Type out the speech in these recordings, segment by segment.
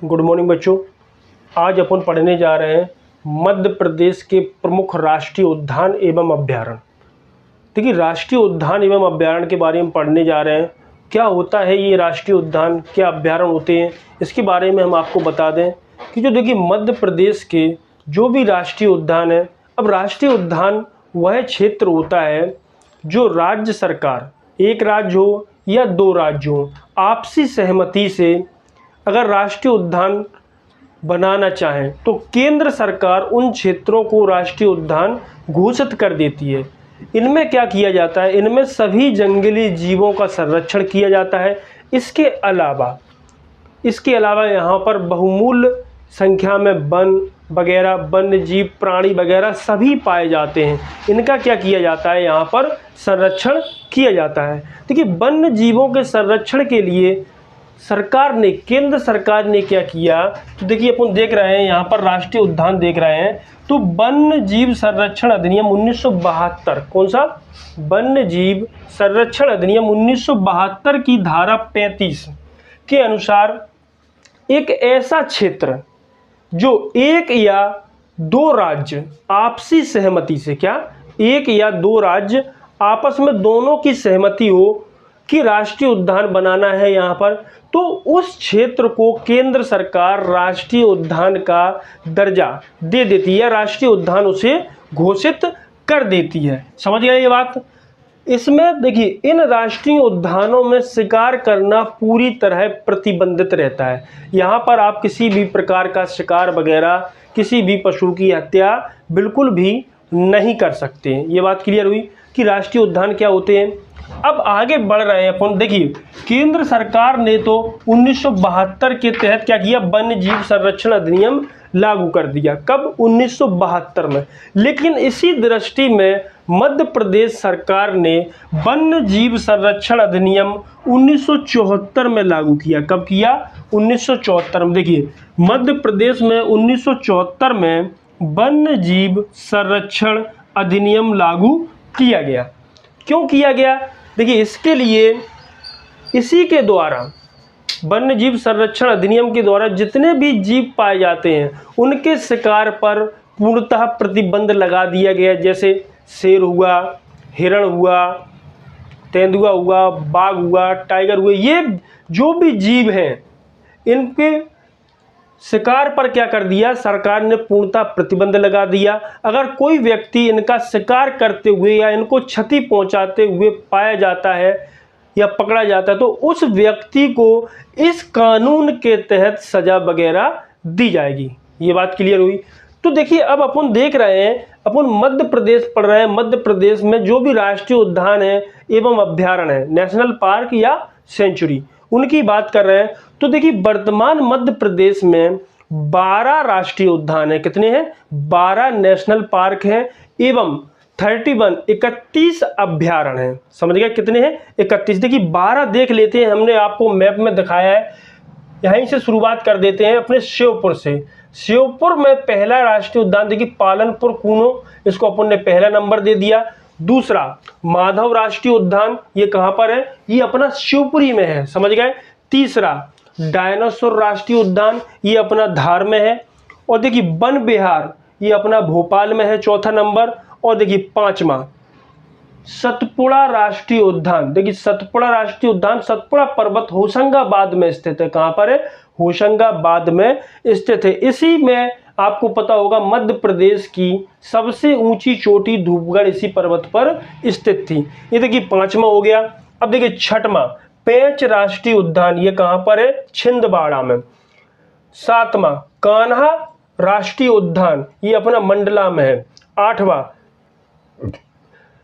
Good morning बच्चों। आज अपन पढ़ने जा रहे हैं मध्य प्रदेश के प्रमुख राष्ट्रीय उद्यान एवं अभ्यारण्य। देखिए, राष्ट्रीय उद्यान एवं अभ्यारण्य के बारे में पढ़ने जा रहे हैं। क्या होता है ये राष्ट्रीय उद्यान, क्या अभ्यारण्य होते हैं, इसके बारे में हम आपको बता दें कि जो देखिए मध्य प्रदेश के जो भी राष्ट्रीय उद्यान है, अब राष्ट्रीय उद्यान वह क्षेत्र होता है जो राज्य सरकार, एक राज्य हो या दो राज्य हो, आपसी सहमति से अगर राष्ट्रीय उद्यान बनाना चाहें तो केंद्र सरकार उन क्षेत्रों को राष्ट्रीय उद्यान घोषित कर देती है। इनमें क्या किया जाता है, इनमें सभी जंगली जीवों का संरक्षण किया जाता है। इसके अलावा यहाँ पर बहुमूल्य संख्या में वन वगैरह, वन्य जीव, प्राणी वगैरह सभी पाए जाते हैं। इनका क्या किया जाता है, यहाँ पर संरक्षण किया जाता है। देखिए, वन्य जीवों के संरक्षण के लिए केंद्र सरकार ने क्या किया, तो देखिए अपन देख रहे हैं यहाँ पर राष्ट्रीय उद्यान देख रहे हैं, तो वन्य जीव संरक्षण अधिनियम 1972, कौन सा, वन्य जीव संरक्षण अधिनियम 1972 की धारा 35 के अनुसार एक ऐसा क्षेत्र जो एक या दो राज्य आपसी सहमति से, क्या, एक या दो राज्य आपस में दोनों की सहमति हो कि राष्ट्रीय उद्यान बनाना है यहाँ पर, तो उस क्षेत्र को केंद्र सरकार राष्ट्रीय उद्यान का दर्जा दे देती है, राष्ट्रीय उद्यान उसे घोषित कर देती है। समझ गए ये बात। इसमें देखिए, इन राष्ट्रीय उद्यानों में शिकार करना पूरी तरह प्रतिबंधित रहता है। यहाँ पर आप किसी भी प्रकार का शिकार वगैरह, किसी भी पशु की हत्या बिल्कुल भी नहीं कर सकते। ये बात क्लियर हुई कि राष्ट्रीय उद्यान क्या होते हैं। अब आगे बढ़ रहे हैं अपन। देखिए, केंद्र सरकार ने तो 1972 के तहत क्या किया, वन्य जीव संरक्षण अधिनियम लागू कर दिया। कब, 1972 में। लेकिन इसी दृष्टि में मध्य प्रदेश सरकार ने वन्य जीव संरक्षण अधिनियम 1974 में लागू किया। कब किया, 1974 में। देखिए, मध्य प्रदेश में 1974 में वन्य जीव संरक्षण अधिनियम लागू किया गया। क्यों किया गया, देखिए इसके लिए, इसी के द्वारा, वन्य जीव संरक्षण अधिनियम के द्वारा जितने भी जीव पाए जाते हैं उनके शिकार पर पूर्णतः प्रतिबंध लगा दिया गया। जैसे शेर हुआ, हिरण हुआ, तेंदुआ हुआ, बाघ हुआ, टाइगर हुए, ये जो भी जीव हैं इनके शिकार पर क्या कर दिया, सरकार ने पूर्णतः प्रतिबंध लगा दिया। अगर कोई व्यक्ति इनका शिकार करते हुए या इनको क्षति पहुंचाते हुए पाया जाता है या पकड़ा जाता है तो उस व्यक्ति को इस कानून के तहत सजा वगैरह दी जाएगी। ये बात क्लियर हुई। तो देखिए, अब अपन देख रहे हैं, अपन मध्य प्रदेश पढ़ रहे हैं। मध्य प्रदेश में जो भी राष्ट्रीय उद्यान है एवं अभ्यारण्य है, नेशनल पार्क या सेंचुरी, उनकी बात कर रहे हैं। तो देखिए, वर्तमान मध्य प्रदेश में 12 राष्ट्रीय उद्यान है। कितने हैं, 12 नेशनल पार्क हैं एवं 31 अभ्यारण्य हैं। समझ गए, कितने हैं, 31। देखिए, 12 देख लेते हैं, हमने आपको मैप में दिखाया है। यहीं से शुरुआत कर देते हैं अपने श्योपुर से। श्योपुर में पहला राष्ट्रीय उद्यान देखिए पालनपुर कूनो, इसको अपन ने पहला नंबर दे दिया। दूसरा माधव राष्ट्रीय उद्यान, ये कहाँ पर है, ये अपना शिवपुरी में है। समझ गए। तीसरा डायनासोर राष्ट्रीय उद्यान, ये अपना धार में है। और देखिए वन विहार, ये अपना भोपाल में है, चौथा नंबर। और देखिए पांचवा सतपुड़ा राष्ट्रीय उद्यान। देखिए सतपुड़ा राष्ट्रीय उद्यान, सतपुड़ा पर्वत होशंगाबाद में स्थित है। कहाँ पर है, होशंगाबाद में स्थित है। इसी में आपको पता होगा मध्य प्रदेश की सबसे ऊंची चोटी धूपगढ़ इसी पर्वत पर स्थित थी। ये देखिए पांचवा हो गया। अब देखिए छठवां पेंच राष्ट्रीय उद्यान, ये कहां पर है, छिंदवाड़ा में। सातवां कान्हा राष्ट्रीय उद्यान, ये अपना मंडला में है। आठवां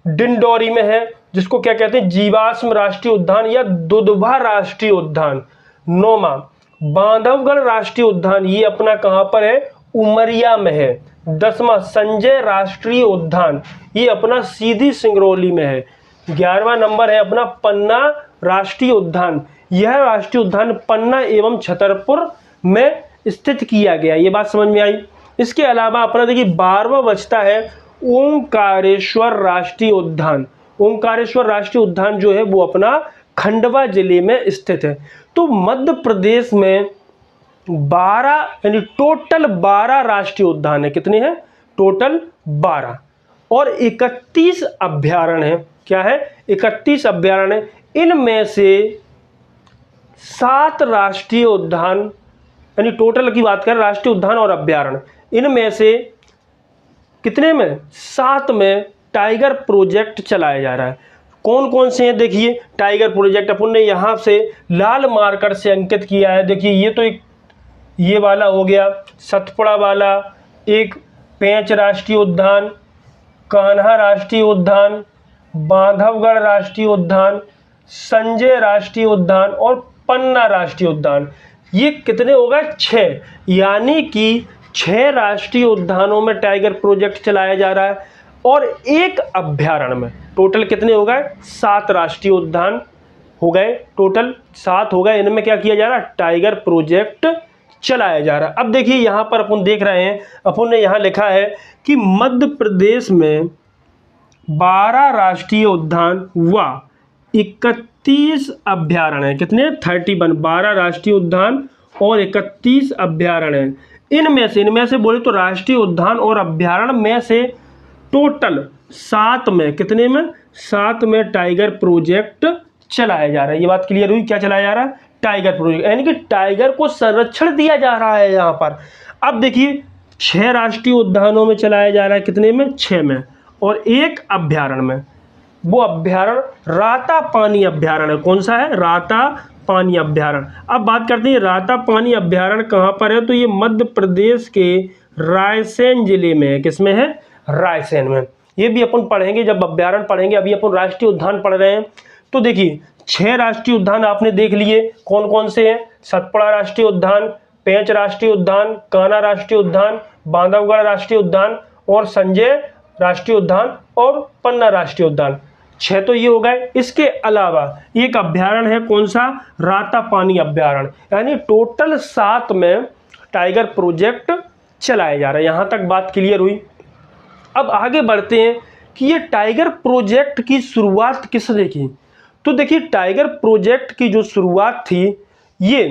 डिंडोरी में है, जिसको क्या कहते हैं, जीवाश्म राष्ट्रीय उद्यान या दुधवा राष्ट्रीय उद्यान। नौवां बांधवगढ़ राष्ट्रीय उद्यान, ये अपना कहां पर है, उमरिया में है। 10वां संजय राष्ट्रीय उद्यान, ये अपना सीधी सिंगरौली में है। 11वां नंबर है अपना पन्ना राष्ट्रीय उद्यान, यह राष्ट्रीय उद्यान पन्ना एवं छतरपुर में स्थित किया गया। ये बात समझ में आई। इसके अलावा अपना देखिए 12वां बचता है ओंकारेश्वर राष्ट्रीय उद्यान। ओंकारेश्वर राष्ट्रीय उद्यान जो है वो अपना खंडवा जिले में स्थित है। तो मध्य प्रदेश में 12 यानी टोटल 12 राष्ट्रीय उद्यान है। कितने हैं? टोटल 12 और 31 अभयारण्य है। क्या है? 31 अभयारण्य है। इनमें से 7 राष्ट्रीय उद्यान यानी टोटल की बात करें राष्ट्रीय उद्यान और अभयारण्य, इनमें से कितने में? 7 में टाइगर प्रोजेक्ट चलाया जा रहा है। कौन कौन से हैं? देखिए टाइगर प्रोजेक्ट अपन ने यहाँ से लाल मार्कर से अंकित किया है। देखिए ये तो एक ये वाला हो गया, सतपुड़ा वाला, एक पेंच राष्ट्रीय उद्यान, कान्हा राष्ट्रीय उद्यान, बांधवगढ़ राष्ट्रीय उद्यान, संजय राष्ट्रीय उद्यान और पन्ना राष्ट्रीय उद्यान। ये कितने हो गए? 6। यानी कि 6 राष्ट्रीय उद्यानों में टाइगर प्रोजेक्ट चलाया जा रहा है और एक अभ्यारण्य में टोटल कितने हो गए? 7 राष्ट्रीय उद्यान हो गए, टोटल 7 हो गए। इनमें क्या किया जा रहा है? टाइगर प्रोजेक्ट चलाया जा रहा है। अब देखिए यहाँ पर अपन देख रहे हैं, अपन ने यहाँ लिखा है कि मध्य प्रदेश में 12 राष्ट्रीय उद्यान व 31 अभ्यारण्य है। कितने? 31। 12 राष्ट्रीय उद्यान और 31 अभ्यारण्य। इनमें से बोले तो राष्ट्रीय उद्यान और अभ्यारण्य में से टोटल 7 में, कितने में? 7 में टाइगर प्रोजेक्ट चलाया जा रहा है। ये बात क्लियर हुई? क्या चलाया जा रहा है? टाइगर प्रोजेक्ट, यानी कि टाइगर को संरक्षण दिया जा रहा है यहाँ पर। अब देखिए 6 राष्ट्रीय उद्यानों में चलाया जा रहा है। कितने में? 6 में और एक अभ्यारण्य में। वो अभ्यारण्य राता पानी अभ्यारण्य। कौन सा है? राता पानी अभ्यारण्य। अब बात करते हैं राता पानी अभ्यारण्य कहाँ पर है, तो ये मध्य प्रदेश के रायसेन जिले में है। किसमें है? रायसेन में। ये भी अपन पढ़ेंगे जब अभ्यारण्य पढ़ेंगे, अभी अपन राष्ट्रीय उद्यान पढ़ रहे हैं। तो देखिए 6 राष्ट्रीय उद्यान आपने देख लिए, कौन कौन से हैं? सतपुड़ा राष्ट्रीय उद्यान, पेंच राष्ट्रीय उद्यान, कान्हा राष्ट्रीय उद्यान, बांधवगढ़ राष्ट्रीय उद्यान और संजय राष्ट्रीय उद्यान और पन्ना राष्ट्रीय उद्यान। 6 तो ये हो गए। इसके अलावा एक अभ्यारण्य है, कौन सा? राता पानी अभ्यारण्य। यानी टोटल 7 में टाइगर प्रोजेक्ट चलाया जा रहा है। यहाँ तक बात क्लियर हुई। अब आगे बढ़ते हैं कि ये टाइगर प्रोजेक्ट की शुरुआत किसने की। तो देखिए टाइगर प्रोजेक्ट की जो शुरुआत थी ये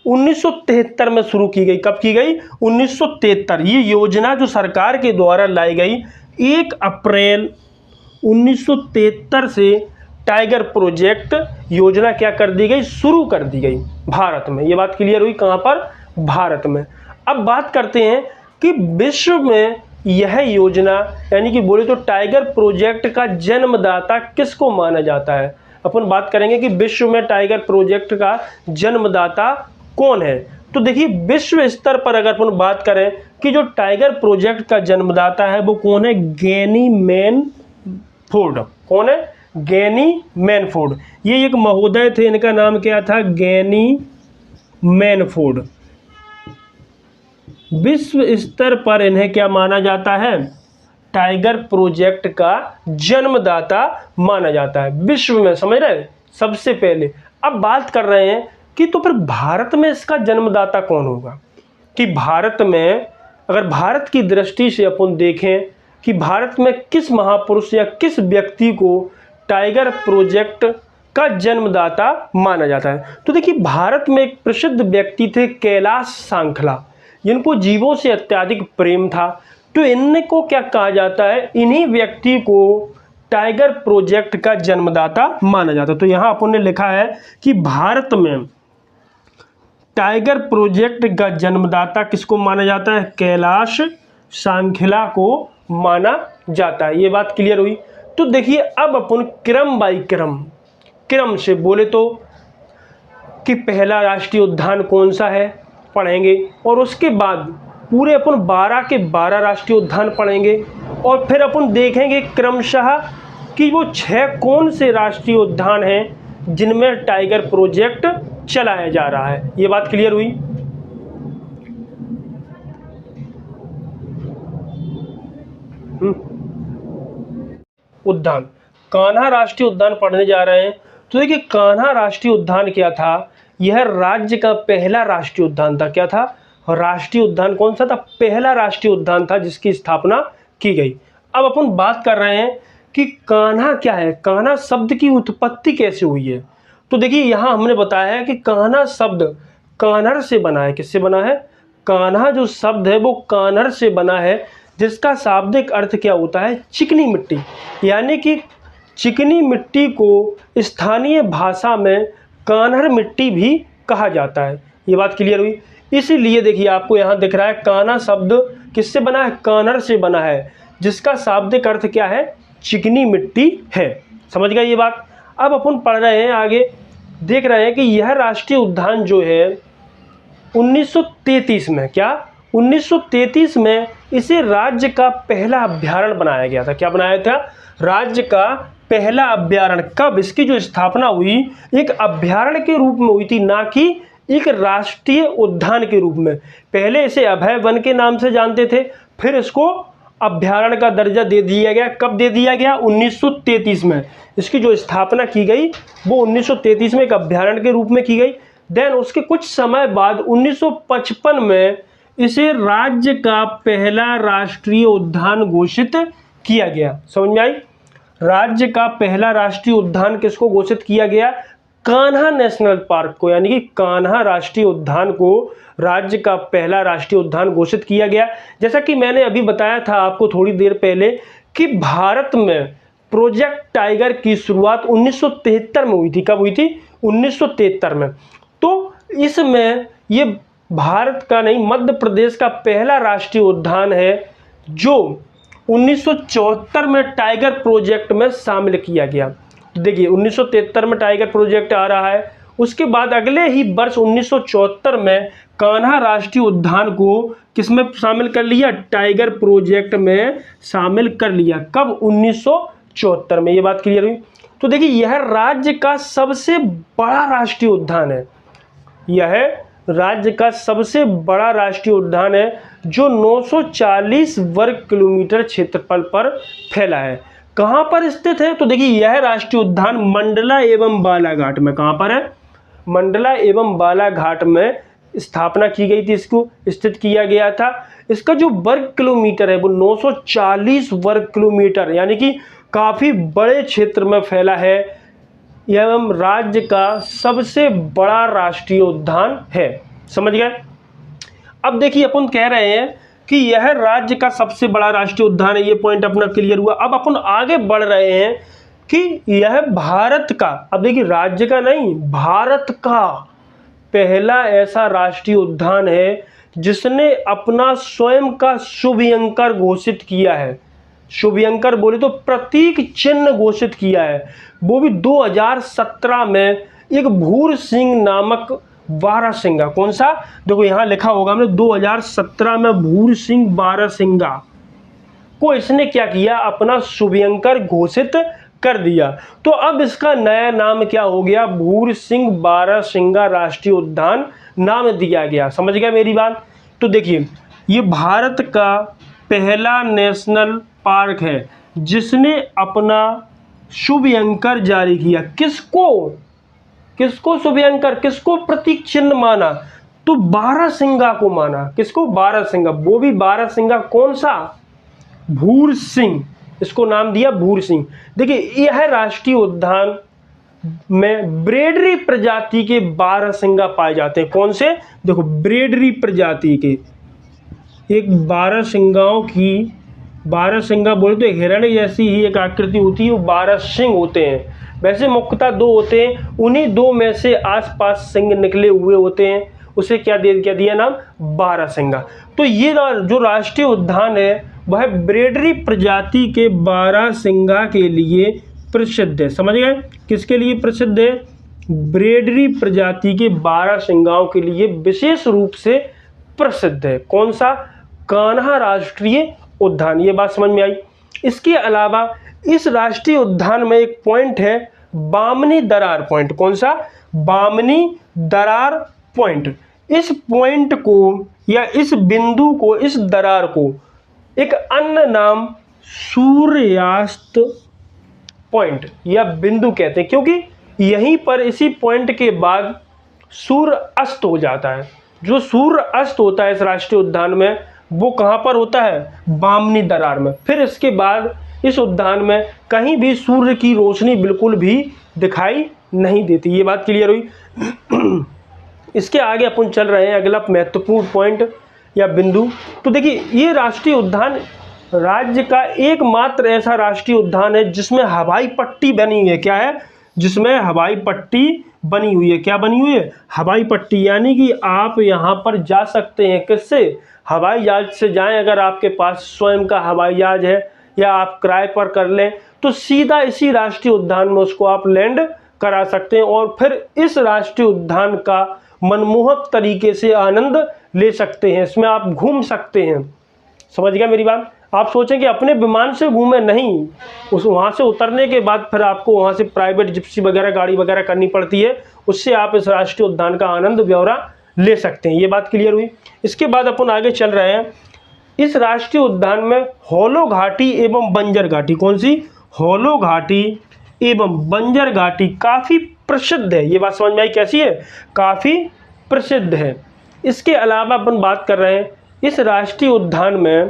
1973 में शुरू की गई। कब की गई? 1973। ये योजना जो सरकार के द्वारा लाई गई 1 अप्रैल 1973 से टाइगर प्रोजेक्ट योजना क्या कर दी गई? शुरू कर दी गई भारत में। ये बात क्लियर हुई? कहाँ पर? भारत में। अब बात करते हैं कि विश्व में यह योजना यानी कि बोले तो टाइगर प्रोजेक्ट का जन्मदाता किसको माना जाता है। अपन बात करेंगे कि विश्व में टाइगर प्रोजेक्ट का जन्मदाता कौन है। तो देखिए विश्व स्तर पर अगर अपन बात करें कि जो टाइगर प्रोजेक्ट का जन्मदाता है वो कौन है? गैनी मैनफोर्ड। कौन है? गैनी मैनफोर्ड। ये एक महोदय थे, इनका नाम क्या था? गैनी मैनफोर्ड। विश्व स्तर पर इन्हें क्या माना जाता है? टाइगर प्रोजेक्ट का जन्मदाता माना जाता है विश्व में। समझ रहे हैं? सबसे पहले अब बात कर रहे हैं कि तो फिर भारत में इसका जन्मदाता कौन होगा। कि भारत में अगर भारत की दृष्टि से अपन देखें कि भारत में किस महापुरुष या किस व्यक्ति को टाइगर प्रोजेक्ट का जन्मदाता माना जाता है, तो देखिए भारत में एक प्रसिद्ध व्यक्ति थे कैलाश सांखला, जिनको जीवों से अत्यधिक प्रेम था। तो इनको क्या कहा जाता है? इन्हीं व्यक्ति को टाइगर प्रोजेक्ट का जन्मदाता माना जाता है। तो यहाँ अपन ने लिखा है कि भारत में टाइगर प्रोजेक्ट का जन्मदाता किसको माना जाता है? कैलाश सांखला को माना जाता है। ये बात क्लियर हुई। तो देखिए अब अपन क्रम बाई क्रम से बोले तो कि पहला राष्ट्रीय उद्यान कौन सा है पढ़ेंगे और उसके बाद पूरे अपन 12 के 12 राष्ट्रीय उद्यान पढ़ेंगे और फिर अपन देखेंगे क्रमशः कि वो 6 कौन से राष्ट्रीय उद्यान हैं जिनमें टाइगर प्रोजेक्ट चलाया जा रहा है। ये बात क्लियर हुई। उद्यान कान्हा राष्ट्रीय उद्यान पढ़ने जा रहे हैं। तो देखिए कान्हा राष्ट्रीय उद्यान क्या था? यह राज्य का पहला राष्ट्रीय उद्यान था। क्या था? राष्ट्रीय उद्यान कौन सा था? पहला राष्ट्रीय उद्यान था जिसकी स्थापना की गई। अब अपन बात कर रहे हैं कि कान्हा क्या है, कान्हा शब्द की उत्पत्ति कैसे हुई है। तो देखिए यहाँ हमने बताया है कि कान्हा शब्द कान्हर से बना है। किससे बना है? कान्हा जो शब्द है वो कान्हर से बना है, जिसका शाब्दिक अर्थ क्या होता है? चिकनी मिट्टी। यानी कि चिकनी मिट्टी को स्थानीय भाषा में कान्हर मिट्टी भी कहा जाता है। ये बात क्लियर हुई। इसीलिए देखिए आपको यहाँ दिख रहा है कान्हा शब्द किससे बना है? कान्हर से बना है, जिसका शाब्दिक अर्थ क्या है? चिकनी मिट्टी है। समझ गए ये बात? अब अपन पढ़ रहे हैं आगे, देख रहे हैं कि यह राष्ट्रीय उद्यान जो है 1933 में, क्या 1933 में इसे राज्य का पहला अभ्यारण्य बनाया गया था। क्या बनाया था? राज्य का पहला अभ्यारण्य। कब? इसकी जो स्थापना हुई एक अभ्यारण्य के रूप में हुई थी, ना कि एक राष्ट्रीय उद्यान के रूप में। पहले इसे अभय वन के नाम से जानते थे, फिर इसको अभ्यारण्य का दर्जा दे दिया गया। कब दे दिया गया? 1933 में। इसकी जो स्थापना की गई वो 1933 में एक अभ्यारण्य के रूप में की गई। देन उसके कुछ समय बाद 1955 में इसे राज्य का पहला राष्ट्रीय उद्यान घोषित किया गया। समझ में आई? राज्य का पहला राष्ट्रीय उद्यान किसको घोषित किया गया? कान्हा नेशनल पार्क को, यानी कि कान्हा राष्ट्रीय उद्यान को राज्य का पहला राष्ट्रीय उद्यान घोषित किया गया। जैसा कि मैंने अभी बताया था आपको थोड़ी देर पहले कि भारत में प्रोजेक्ट टाइगर की शुरुआत 1973 में हुई थी। कब हुई थी? 1973 में। तो इसमें ये भारत का नहीं, मध्य प्रदेश का पहला राष्ट्रीय उद्यान है जो 1974 में टाइगर प्रोजेक्ट में शामिल किया गया। देखिए 1973 में टाइगर प्रोजेक्ट आ रहा है, उसके बाद अगले ही वर्ष 1974 में कान्हा राष्ट्रीय उद्यान को किसमें शामिल कर लिया? टाइगर प्रोजेक्ट में शामिल कर लिया। कब? 1974 में। ये बात क्लियर हुई? तो देखिए यह राज्य का सबसे बड़ा राष्ट्रीय उद्यान है। यह राज्य का सबसे बड़ा राष्ट्रीय उद्यान है जो 940 वर्ग किलोमीटर क्षेत्रफल पर फैला है। कहाँ पर स्थित है? तो देखिए यह राष्ट्रीय उद्यान मंडला एवं बालाघाट में। कहाँ पर है? मंडला एवं बालाघाट में स्थापना की गई थी, इसको स्थित किया गया था। इसका जो वर्ग किलोमीटर है वो 940 वर्ग किलोमीटर, यानी कि काफ़ी बड़े क्षेत्र में फैला है एवं राज्य का सबसे बड़ा राष्ट्रीय उद्यान है। समझ गए? अब देखिए अपन कह रहे हैं कि यह राज्य का सबसे बड़ा राष्ट्रीय उद्यान है, ये पॉइंट अपना क्लियर हुआ। अब अपन आगे बढ़ रहे हैं कि यह भारत का, अब देखिए राज्य का नहीं, भारत का पहला ऐसा राष्ट्रीय उद्यान है जिसने अपना स्वयं का शुभयंकर घोषित किया है। शुभयंकर बोले तो प्रतीक चिन्ह घोषित किया है, वो भी 2017 में एक भूर सिंह नामक बारहसिंगा। कौन सा? देखो यहाँ लिखा होगा हमने 2017 में भूर सिंह बारहसिंगा को इसने क्या किया? अपना शुभयंकर घोषित कर दिया। तो अब इसका नया नाम क्या हो गया? भूर सिंह बारहसिंगा राष्ट्रीय उद्यान नाम दिया गया। समझ गया मेरी बात? तो देखिए ये भारत का पहला नेशनल पार्क है जिसने अपना शुभयंकर जारी किया। किसको शुभयंकर, किसको प्रतीक चिन्ह माना? तो बारहसिंगा को माना। किसको? बारहसिंगा। वो भी बारहसिंगा कौन सा? भूर सिंह, इसको नाम दिया भूर सिंह। देखिए यह राष्ट्रीय उद्यान में ब्रेडरी प्रजाति के बारहसिंगा पाए जाते हैं। कौन से? देखो ब्रेडरी प्रजाति के एक बारहसिंगाओं की, बारहसिंगा बोले तो हिरण जैसी ही एक आकृति होती है, वो 12 सिंह होते हैं। वैसे मुख्यतः 2 होते हैं, उन्हीं 2 में से आसपास सिंह निकले हुए होते हैं, उसे क्या दिया नाम? बारहसिंगा। तो ये जो राष्ट्रीय उद्यान है वह ब्रेडरी प्रजाति के बारहसिंगा के लिए प्रसिद्ध है। समझ गए? किसके लिए प्रसिद्ध है? ब्रेडरी प्रजाति के बारहसिंगाओं के लिए विशेष रूप से प्रसिद्ध है। कौन सा? कान्हा राष्ट्रीय उद्यान। ये बात समझ में आई? इसके अलावा इस राष्ट्रीय उद्यान में एक पॉइंट है बामनी दरार पॉइंट। कौन सा? बामनी दरार पॉइंट। इस पॉइंट को या इस बिंदु को, इस दरार को एक अन्य नाम सूर्यास्त पॉइंट या बिंदु कहते हैं, क्योंकि यहीं पर इसी पॉइंट के बाद सूर्य अस्त हो जाता है। जो सूर्य अस्त होता है इस राष्ट्रीय उद्यान में वो कहाँ पर होता है? बामनी दरार में। फिर इसके बाद इस उद्यान में कहीं भी सूर्य की रोशनी बिल्कुल भी दिखाई नहीं देती। ये बात क्लियर हुई? इसके आगे अपन चल रहे हैं, अगला महत्वपूर्ण पॉइंट या बिंदु। तो देखिए ये राष्ट्रीय उद्यान राज्य का एकमात्र ऐसा राष्ट्रीय उद्यान है जिसमें हवाई पट्टी बनी हुई है। क्या है? जिसमें हवाई पट्टी बनी हुई है। क्या बनी हुई है? हवाई पट्टी। यानी कि आप यहाँ पर जा सकते हैं, किससे? हवाई जहाज से जाएं। अगर आपके पास स्वयं का हवाई जहाज है या आप किराए पर कर लें तो सीधा इसी राष्ट्रीय उद्यान में उसको आप लैंड करा सकते हैं और फिर इस राष्ट्रीय उद्यान का मनमोहक तरीके से आनंद ले सकते हैं, इसमें आप घूम सकते हैं। समझ गया मेरी बात? आप सोचें कि अपने विमान से घूमें, नहीं, उस वहाँ से उतरने के बाद फिर आपको वहाँ से प्राइवेट जिप्सी वगैरह गाड़ी वगैरह करनी पड़ती है, उससे आप इस राष्ट्रीय उद्यान का आनंद ब्यौरा ले सकते हैं। ये बात क्लियर हुई। इसके बाद अपन आगे चल रहे हैं। इस राष्ट्रीय उद्यान में हॉलो घाटी एवं बंजर घाटी, कौन सी? हॉलो घाटी एवं बंजर घाटी काफ़ी प्रसिद्ध है। ये बात समझ में आई? कैसी है? काफ़ी प्रसिद्ध है। इसके अलावा अपन बात कर रहे हैं, इस राष्ट्रीय उद्यान में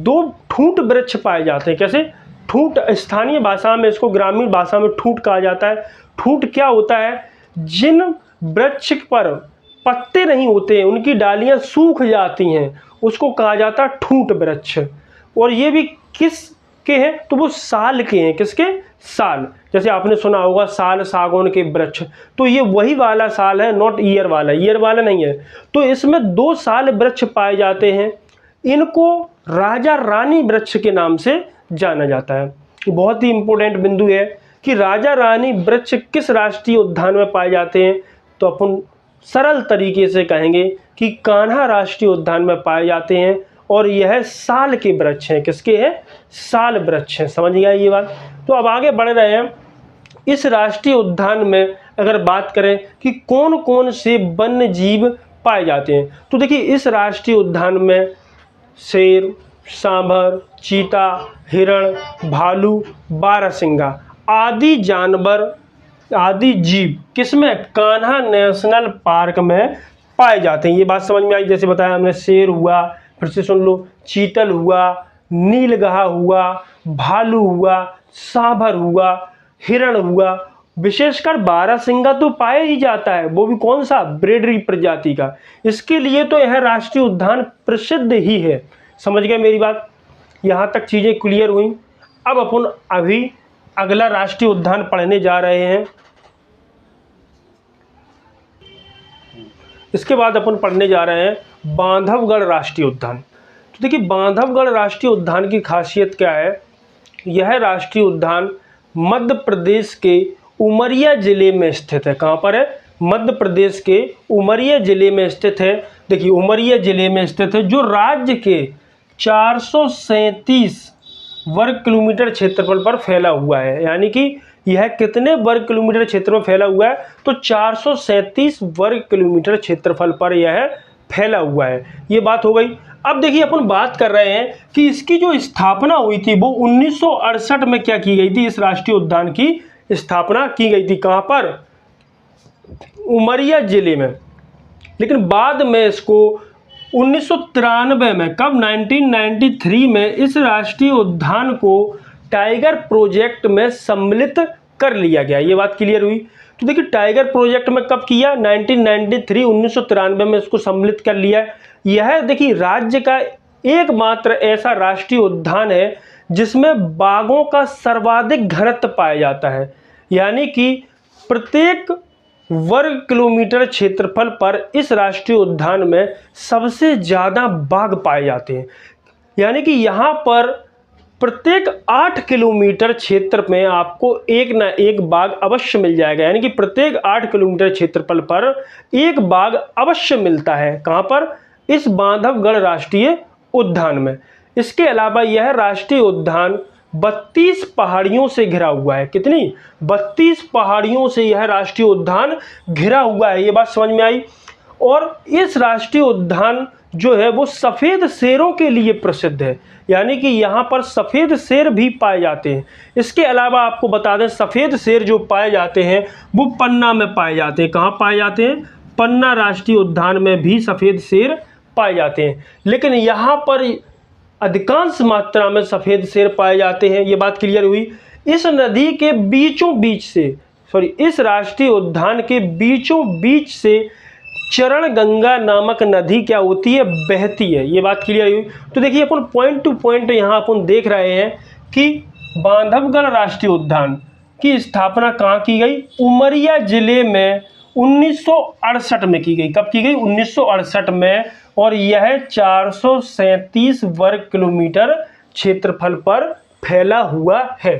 2 ठूंठ वृक्ष पाए जाते हैं। कैसे? ठूंठ, स्थानीय भाषा में इसको, ग्रामीण भाषा में ठूंठ कहा जाता है। ठूंठ क्या होता है? जिन वृक्ष पर पत्ते नहीं होते, उनकी डालियां सूख जाती हैं, उसको कहा जाता है ठूंठ वृक्ष। और ये भी किसके हैं? तो वो साल के हैं। किसके? साल। जैसे आपने सुना होगा साल सागौन के वृक्ष, तो ये वही वाला साल है, नॉट ईयर वाला, ईयर वाला नहीं है। तो इसमें 2 साल वृक्ष पाए जाते हैं। इनको राजा रानी वृक्ष के नाम से जाना जाता है। बहुत ही इंपॉर्टेंट बिंदु है कि राजा रानी वृक्ष किस राष्ट्रीय उद्यान में पाए जाते हैं। तो अपन सरल तरीके से कहेंगे कि कान्हा राष्ट्रीय उद्यान में पाए जाते हैं और यह साल के वृक्ष हैं। किसके हैं? साल वृक्ष हैं। समझ गया ये बात? तो अब आगे बढ़ रहे हैं। इस राष्ट्रीय उद्यान में अगर बात करें कि कौन कौन से वन्य जीव पाए जाते हैं, तो देखिए इस राष्ट्रीय उद्यान में शेर, सांभर, चीता, हिरण, भालू, बारहसिंगा आदि जानवर, आदि जीव किसमें? कान्हा नेशनल पार्क में पाए जाते हैं। ये बात समझ में आई? जैसे बताया हमने, शेर हुआ, फिर से सुन लो, चीतल हुआ, नीलगाह हुआ, भालू हुआ, सांभर हुआ, हिरण हुआ, विशेषकर बारहसिंगा तो पाया ही जाता है, वो भी कौन सा? ब्रेडरी प्रजाति का। इसके लिए तो यह राष्ट्रीय उद्यान प्रसिद्ध ही है। समझ गए मेरी बात? यहाँ तक चीज़ें क्लियर हुई। अब अपन अभी अगला राष्ट्रीय उद्यान पढ़ने जा रहे हैं। इसके बाद अपन पढ़ने जा रहे हैं बांधवगढ़ राष्ट्रीय उद्यान। तो देखिए बांधवगढ़ राष्ट्रीय उद्यान की खासियत क्या है? यह राष्ट्रीय उद्यान मध्य प्रदेश के उमरिया जिले में स्थित है। कहाँ पर है? मध्य प्रदेश के उमरिया जिले में स्थित है। देखिए उमरिया जिले में स्थित है, जो राज्य के 437 वर्ग किलोमीटर क्षेत्रफल पर फैला हुआ है। यानी कि यह कितने वर्ग किलोमीटर क्षेत्र में फैला हुआ है? तो 437 वर्ग किलोमीटर क्षेत्रफल पर यह फैला हुआ है। ये बात हो गई। अब देखिए अपन बात कर रहे हैं कि इसकी जो स्थापना हुई थी वो 1968 में क्या की गई थी? इस राष्ट्रीय उद्यान की स्थापना की गई थी। कहाँ पर? उमरिया जिले में। लेकिन बाद में इसको 1993 में, कब? 1993 में इस राष्ट्रीय उद्यान को टाइगर प्रोजेक्ट में सम्मिलित कर लिया गया। ये बात क्लियर हुई? तो देखिए टाइगर प्रोजेक्ट में कब किया? 1993 में इसको सम्मिलित कर लिया। यह देखिए राज्य का एकमात्र ऐसा राष्ट्रीय उद्यान है जिसमें बाघों का सर्वाधिक घनत्व पाया जाता है। यानी कि प्रत्येक वर्ग किलोमीटर क्षेत्रफल पर इस राष्ट्रीय उद्यान में सबसे ज़्यादा बाघ पाए जाते हैं। यानी कि यहाँ पर प्रत्येक 8 किलोमीटर क्षेत्र में आपको एक ना एक बाघ अवश्य मिल जाएगा। यानी कि प्रत्येक 8 किलोमीटर क्षेत्रफल पर एक बाघ अवश्य मिलता है। कहाँ पर? इस बांधवगढ़ राष्ट्रीय उद्यान में। इसके अलावा यह राष्ट्रीय उद्यान 32 पहाड़ियों से घिरा हुआ है। कितनी? 32 पहाड़ियों से यह राष्ट्रीय उद्यान घिरा हुआ है। ये बात समझ में आई? और इस राष्ट्रीय उद्यान जो है वो सफ़ेद शेरों के लिए प्रसिद्ध है। यानी कि यहाँ पर सफ़ेद शेर भी पाए जाते हैं। इसके अलावा आपको बता दें, सफ़ेद शेर जो पाए जाते हैं वो पन्ना में पाए जाते हैं। कहाँ पाए जाते हैं? पन्ना राष्ट्रीय उद्यान में भी सफ़ेद शेर पाए जाते हैं। लेकिन यहाँ पर अधिकांश मात्रा में सफ़ेद शेर पाए जाते हैं। ये बात क्लियर हुई? इस नदी के बीचों बीच से, इस राष्ट्रीय उद्यान के बीचों बीच से चरण गंगा नामक नदी क्या होती है, बहती है। ये बात क्लियर हुई। तो देखिए अपन पॉइंट टू पॉइंट यहाँ अपन देख रहे हैं कि बांधवगढ़ राष्ट्रीय उद्यान की स्थापना कहाँ की गई, उमरिया जिले में 1968 में की गई। कब की गई, 1968 में। और यह 437 वर्ग किलोमीटर क्षेत्रफल पर फैला हुआ है।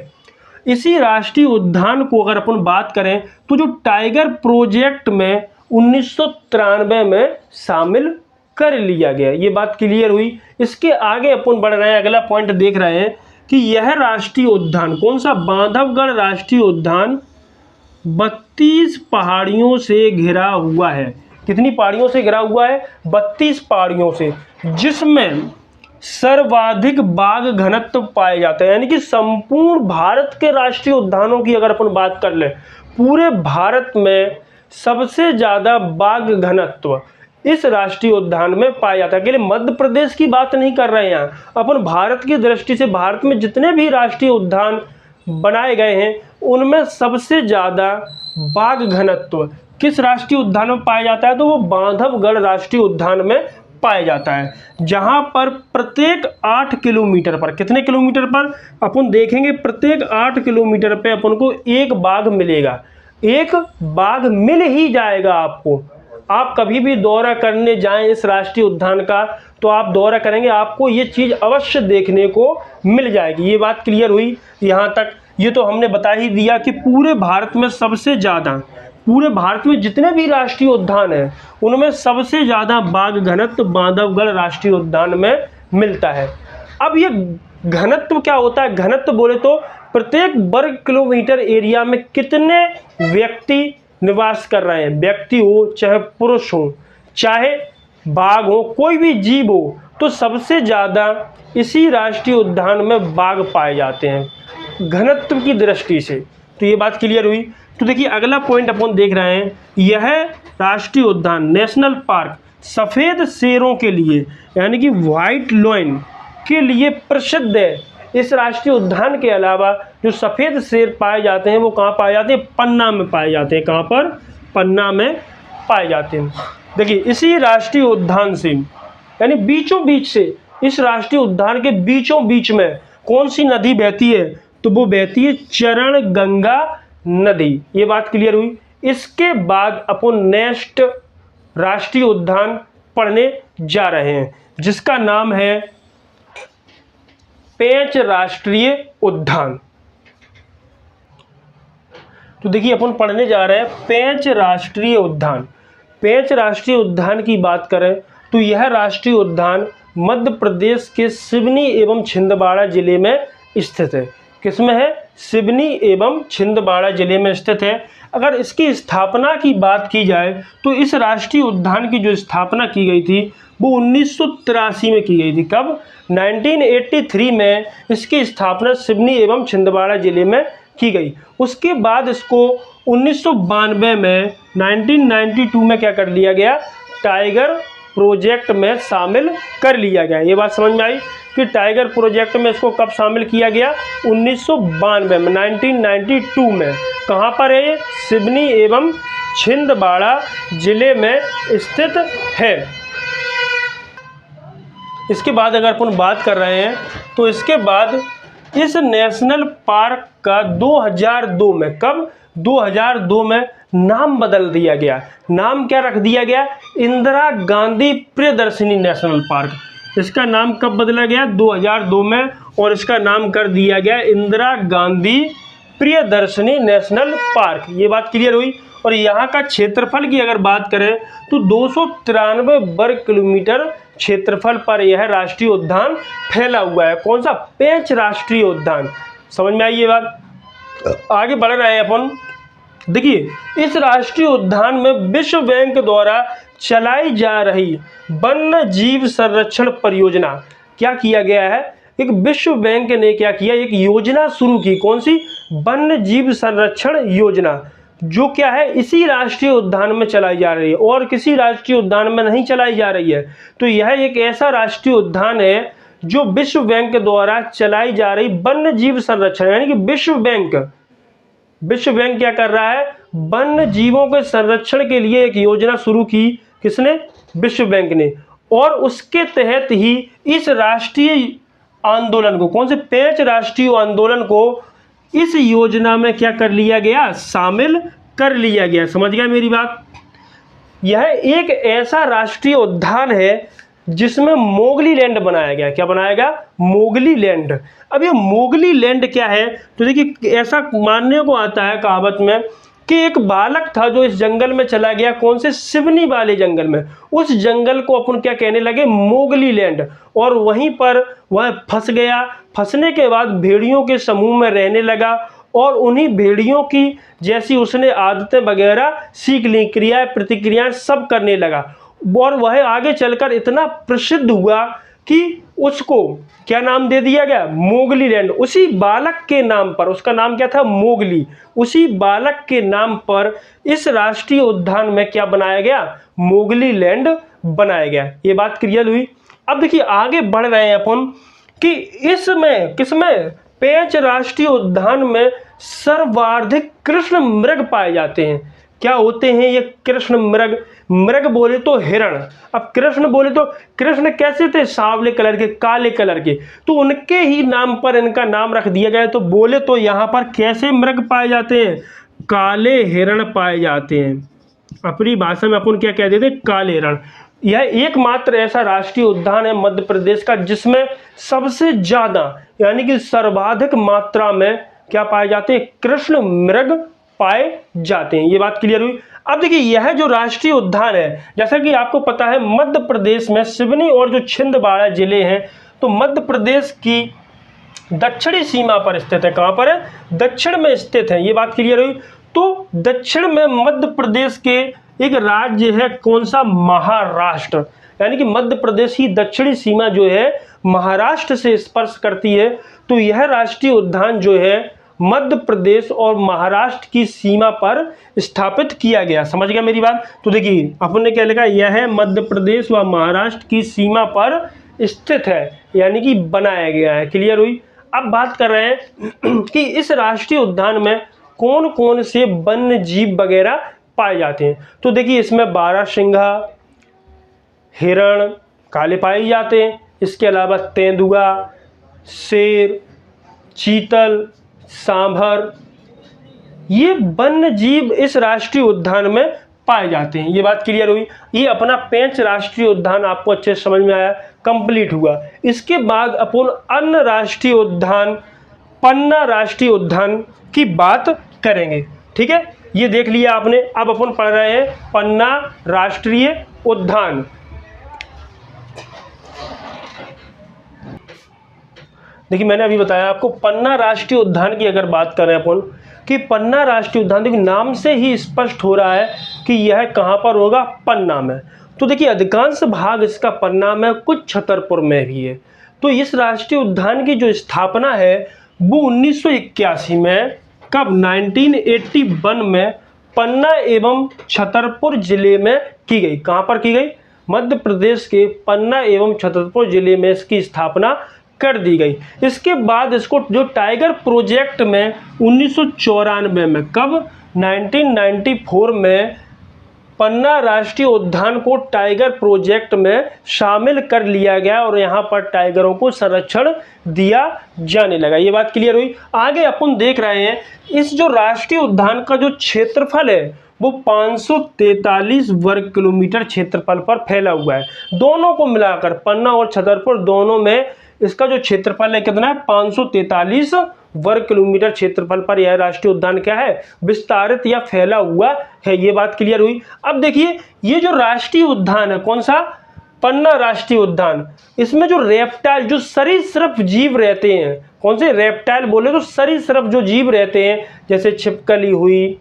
इसी राष्ट्रीय उद्यान को अगर अपन बात करें तो जो टाइगर प्रोजेक्ट में 1993 में शामिल कर लिया गया। ये बात क्लियर हुई। इसके आगे अपन बढ़ रहे हैं, अगला पॉइंट देख रहे हैं कि यह राष्ट्रीय उद्यान कौन सा, बांधवगढ़ राष्ट्रीय उद्यान 32 पहाड़ियों से घिरा हुआ है। कितनी पहाड़ियों से घिरा हुआ है, 32 पहाड़ियों से, जिसमें सर्वाधिक बाघ घनत्व पाए जाते हैं। यानी कि संपूर्ण भारत के राष्ट्रीय उद्यानों की अगर अपन बात कर ले, पूरे भारत में सबसे ज्यादा बाघ घनत्व इस राष्ट्रीय उद्यान में पाया जाता है। अकेले मध्य प्रदेश की बात नहीं कर रहे हैं यहाँ, अपन भारत की दृष्टि से भारत में जितने भी राष्ट्रीय उद्यान बनाए गए हैं उनमें सबसे ज्यादा बाघ घनत्व किस राष्ट्रीय उद्यान में पाया जाता है, तो वो बांधवगढ़ राष्ट्रीय उद्यान में पाया जाता है। जहां पर प्रत्येक 8 किलोमीटर पर, कितने किलोमीटर पर अपन देखेंगे, प्रत्येक 8 किलोमीटर पे अपन को एक बाघ मिलेगा। एक बाघ मिल ही जाएगा आपको। आप कभी भी दौरा करने जाएं इस राष्ट्रीय उद्यान का, तो आप दौरा करेंगे, आपको ये चीज़ अवश्य देखने को मिल जाएगी। ये बात क्लियर हुई यहाँ तक। ये तो हमने बता ही दिया कि पूरे भारत में सबसे ज़्यादा, पूरे भारत में जितने भी राष्ट्रीय उद्यान हैं उनमें सबसे ज़्यादा बाघ घनत्व बांधवगढ़ राष्ट्रीय उद्यान में मिलता है। अब ये घनत्व क्या होता है, घनत्व बोले तो प्रत्येक वर्ग किलोमीटर एरिया में कितने व्यक्ति निवास कर रहे हैं, व्यक्ति हो चाहे पुरुष हो चाहे बाघ हो, कोई भी जीव हो, तो सबसे ज़्यादा इसी राष्ट्रीय उद्यान में बाघ पाए जाते हैं घनत्व की दृष्टि से। तो ये बात क्लियर हुई। तो देखिए अगला पॉइंट अपन देख रहे हैं, यह राष्ट्रीय उद्यान नेशनल पार्क सफ़ेद शेरों के लिए यानी कि व्हाइट लॉयन के लिए प्रसिद्ध है। इस राष्ट्रीय उद्यान के अलावा जो सफ़ेद शेर पाए जाते हैं वो कहाँ पाए जाते हैं, पन्ना में पाए जाते हैं। कहाँ पर, पन्ना में पाए जाते हैं। देखिए इसी राष्ट्रीय उद्यान से यानी बीचों बीच से, इस राष्ट्रीय उद्यान के बीचों बीच में कौन सी नदी बहती है, तो वो बहती है चरण गंगा नदी। ये बात क्लियर हुई। इसके बाद अपन नेक्स्ट राष्ट्रीय उद्यान पढ़ने जा रहे हैं जिसका नाम है पेंच राष्ट्रीय उद्यान। तो देखिए अपन पढ़ने जा रहे हैं पेंच राष्ट्रीय उद्यान। पेंच राष्ट्रीय उद्यान की बात करें तो यह राष्ट्रीय उद्यान मध्य प्रदेश के सिवनी एवं छिंदवाड़ा जिले में स्थित है। किसमें है, सिवनी एवं छिंदवाड़ा जिले में स्थित है। अगर इसकी स्थापना की बात की जाए तो इस राष्ट्रीय उद्यान की जो स्थापना की गई थी वो 1983 में की गई थी। कब, 1983 में इसकी स्थापना सिवनी एवं छिंदवाड़ा जिले में की गई। उसके बाद इसको 1992 में 1992 में क्या कर लिया गया, टाइगर प्रोजेक्ट में शामिल कर लिया गया। ये बात समझ में आई कि टाइगर प्रोजेक्ट में इसको कब शामिल किया गया, 1992 में, 1992 में। कहाँ पर है ये, सिवनी एवं छिंदवाड़ा जिले में स्थित है। इसके बाद अगर अपन बात कर रहे हैं तो इसके बाद इस नेशनल पार्क का 2002 में, कब, 2002 में नाम बदल दिया गया। नाम क्या रख दिया गया, इंदिरा गांधी प्रियदर्शनी नेशनल पार्क। इसका नाम कब बदला गया, 2002 में, और इसका नाम कर दिया गया इंदिरा गांधी प्रियदर्शनी नेशनल पार्क। ये बात क्लियर हुई। और यहाँ का क्षेत्रफल की अगर बात करें तो 293 वर्ग किलोमीटर क्षेत्रफल पर यह राष्ट्रीय उद्यान फैला हुआ है। कौन सा, पेंच राष्ट्रीय उद्यान। समझ में आई ये बात। आगे बढ़ रहे हैं अपन। देखिए इस राष्ट्रीय उद्यान में विश्व बैंक द्वारा चलाई जा रही वन्य जीव संरक्षण परियोजना, क्या किया गया है, एक विश्व बैंक ने क्या किया, एक योजना शुरू की। कौन सी, वन्य जीव संरक्षण योजना, जो क्या है इसी राष्ट्रीय उद्यान में चलाई जा रही है और किसी राष्ट्रीय उद्यान में नहीं चलाई जा रही है। तो यह एक ऐसा राष्ट्रीय उद्यान है जो विश्व बैंक द्वारा चलाई जा रही वन्य जीव संरक्षण, यानी कि विश्व बैंक क्या कर रहा है, वन्य जीवों के संरक्षण के लिए एक योजना शुरू की किसने? विश्व बैंक ने। और उसके तहत ही इस राष्ट्रीय आंदोलन को, कौन से? 5 राष्ट्रीय आंदोलन को इस योजना में क्या कर लिया गया? शामिल कर लिया गया। समझ गया मेरी बात? यह एक ऐसा राष्ट्रीय उद्यान है जिसमें मोगली लैंड बनाया गया। क्या बनाया गया? Mowgli land. अब ये मोगली लैंड क्या है? तो देखिए, ऐसा मानने को आता है कहावत में कि एक बालक था जो इस जंगल में चला गया, कौन से? सिवनी वाले जंगल में। उस जंगल को अपन क्या कहने लगे? Mowgli land. और वहीं पर वह फंस गया। फंसने के बाद भेड़ियों के समूह में रहने लगा और उन्हीं भेड़ियों की जैसी उसने आदतें वगैरह सीख ली, क्रियाएं प्रतिक्रियाएं सब करने लगा। और वह आगे चलकर इतना प्रसिद्ध हुआ कि उसको क्या नाम दे दिया गया? Mowgli land. उसी बालक के नाम पर, उसका नाम क्या था? मोगली। उसी बालक के नाम पर इस राष्ट्रीय उद्यान में क्या बनाया गया? मोगली लैंड बनाया गया। ये बात क्लियर हुई? अब देखिए, आगे बढ़ रहे हैं अपन कि इसमें, किसमें? 5 राष्ट्रीय उद्यान में सर्वाधिक कृष्ण मृग पाए जाते हैं। क्या होते हैं ये कृष्ण मृग? मृग बोले तो हिरण। अब कृष्ण बोले तो कृष्ण कैसे थे? सांवले कलर के, काले कलर के। तो उनके ही नाम पर इनका नाम रख दिया गया। तो बोले तो यहाँ पर कैसे मृग पाए जाते हैं? काले हिरण पाए जाते हैं। अपनी भाषा में अपन क्या कह देते हैं? काले हिरण। यह एकमात्र ऐसा राष्ट्रीय उद्यान है मध्य प्रदेश का जिसमें सबसे ज्यादा, यानी कि सर्वाधिक मात्रा में क्या पाए जाते हैं? कृष्ण मृग पाए जाते हैं। ये बात क्लियर हुई? अब देखिए, यह जो राष्ट्रीय उद्यान है, जैसा कि आपको पता है, मध्य प्रदेश में सिवनी और जो छिंदवाड़ा जिले हैं, तो मध्य प्रदेश की दक्षिणी सीमा पर स्थित है। कहां पर है? दक्षिण में स्थित है। ये बात क्लियर हुई? तो दक्षिण में मध्य प्रदेश के एक राज्य है, कौन सा? महाराष्ट्र। यानी कि मध्य प्रदेश की दक्षिणी सीमा जो है महाराष्ट्र से स्पर्श करती है। तो यह राष्ट्रीय उद्यान जो है मध्य प्रदेश और महाराष्ट्र की सीमा पर स्थापित किया गया। समझ गया मेरी बात? तो देखिए, अपन ने क्या लिखा? यह मध्य प्रदेश व महाराष्ट्र की सीमा पर स्थित है, यानी कि बनाया गया है। क्लियर हुई? अब बात कर रहे हैं कि इस राष्ट्रीय उद्यान में कौन कौन से वन्य जीव वगैरह पाए जाते हैं। तो देखिए, इसमें बारहसिंघा, हिरण काले पाए जाते हैं। इसके अलावा तेंदुआ, शेर, चीतल, सांभर, ये वन्य जीव इस राष्ट्रीय उद्यान में पाए जाते हैं। ये बात क्लियर हुई? ये अपना 5 राष्ट्रीय उद्यान आपको अच्छे से समझ में आया, कंप्लीट हुआ। इसके बाद अपन अन्य राष्ट्रीय उद्यान, पन्ना राष्ट्रीय उद्यान की बात करेंगे। ठीक है, ये देख लिया आपने। अब अपन पढ़ रहे हैं पन्ना राष्ट्रीय उद्यान। देखिए, मैंने अभी बताया आपको पन्ना राष्ट्रीय उद्यान की अगर बात करें अपन, कि पन्ना राष्ट्रीय उद्यान, देखिए नाम से ही स्पष्ट हो रहा है कि यह कहाँ पर होगा? पन्ना में। तो देखिए, अधिकांश भाग इसका पन्ना में, कुछ छतरपुर में भी है। तो इस राष्ट्रीय उद्यान की जो स्थापना है वो 1981 में, कब? 1981 में पन्ना एवं छतरपुर जिले में की गई। कहाँ पर की गई? मध्य प्रदेश के पन्ना एवं छतरपुर जिले में इसकी स्थापना कर दी गई। इसके बाद इसको जो टाइगर प्रोजेक्ट में 1994 में, कब? 1994 में पन्ना राष्ट्रीय उद्यान को टाइगर प्रोजेक्ट में शामिल कर लिया गया और यहाँ पर टाइगरों को संरक्षण दिया जाने लगा। ये बात क्लियर हुई? आगे अपन देख रहे हैं, इस जो राष्ट्रीय उद्यान का जो क्षेत्रफल है वो 543 वर्ग किलोमीटर क्षेत्रफल पर फैला हुआ है। दोनों को मिलाकर, पन्ना और छतरपुर दोनों में इसका जो क्षेत्रफल है कितना है? 543 वर्ग किलोमीटर क्षेत्रफल पर यह राष्ट्रीय उद्यान क्या है? विस्तारित या फैला हुआ है। ये बात क्लियर हुई? अब देखिए, ये जो राष्ट्रीय उद्यान है, कौन सा? पन्ना राष्ट्रीय उद्यान, इसमें जो रेप्टाइल, जो सरीसृप जीव रहते हैं, कौन से? रेप्टाइल बोले तो सरीसृप जो जीव रहते हैं, जैसे छिपकली हुई,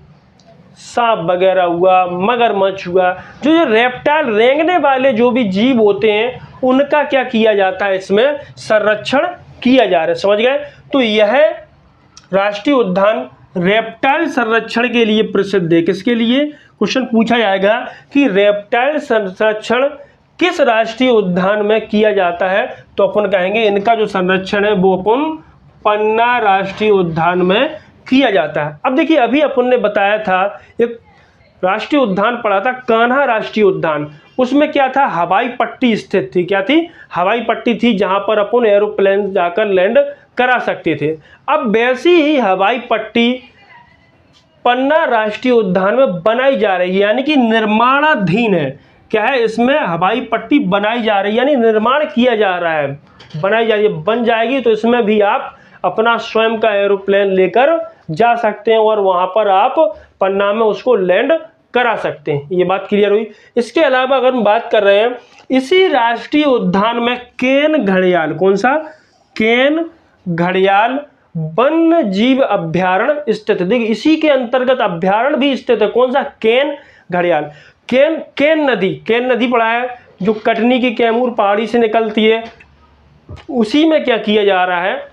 सांप वगैरह हुआ, मगरमच्छ हुआ, जो रेप्टाइल रेंगने वाले जो भी जीव होते हैं, उनका क्या किया जाता है? इसमें संरक्षण किया जा रहा है। समझ गए? तो यह राष्ट्रीय उद्यान रेप्टाइल संरक्षण के लिए प्रसिद्ध है। किसके लिए? क्वेश्चन पूछा जाएगा कि रेप्टाइल संरक्षण किस राष्ट्रीय उद्यान में किया जाता है, तो अपन कहेंगे इनका जो संरक्षण है वो अपन पन्ना राष्ट्रीय उद्यान में किया जाता है। अब देखिए, अभी अपन ने बताया था, एक राष्ट्रीय उद्यान पढ़ा था, कान्हा राष्ट्रीय उद्यान, उसमें क्या था, हवाई पट्टी स्थित थी। क्या थी, हवाई पट्टी थी जहां पर अपन एरोप्लेन जाकर लैंड करा सकते थे। अब वैसी ही हवाई पट्टी पन्ना राष्ट्रीय उद्यान में बनाई जा रही है, यानी कि निर्माणाधीन है। क्या है, इसमें हवाई पट्टी बनाई जा रही है, यानी निर्माण किया जा रहा है, बनाई जा रही है, बन जाएगी तो इसमें भी आप अपना स्वयं का एरोप्लेन लेकर जा सकते हैं और वहां पर आप पन्ना में उसको लैंड करा सकते हैं। ये बात क्लियर हुई। इसके अलावा अगर हम बात कर रहे हैं, इसी राष्ट्रीय उद्यान में केन घड़ियाल, कौन सा, केन घड़ियाल वन्य जीव अभ्यारण्य स्थित है। देखिए इसी के अंतर्गत अभ्यारण्य भी स्थित है, कौन सा, केन घड़ियाल। केन नदी पड़ा है जो कटनी की कैमूर पहाड़ी से निकलती है, उसी में क्या किया जा रहा है,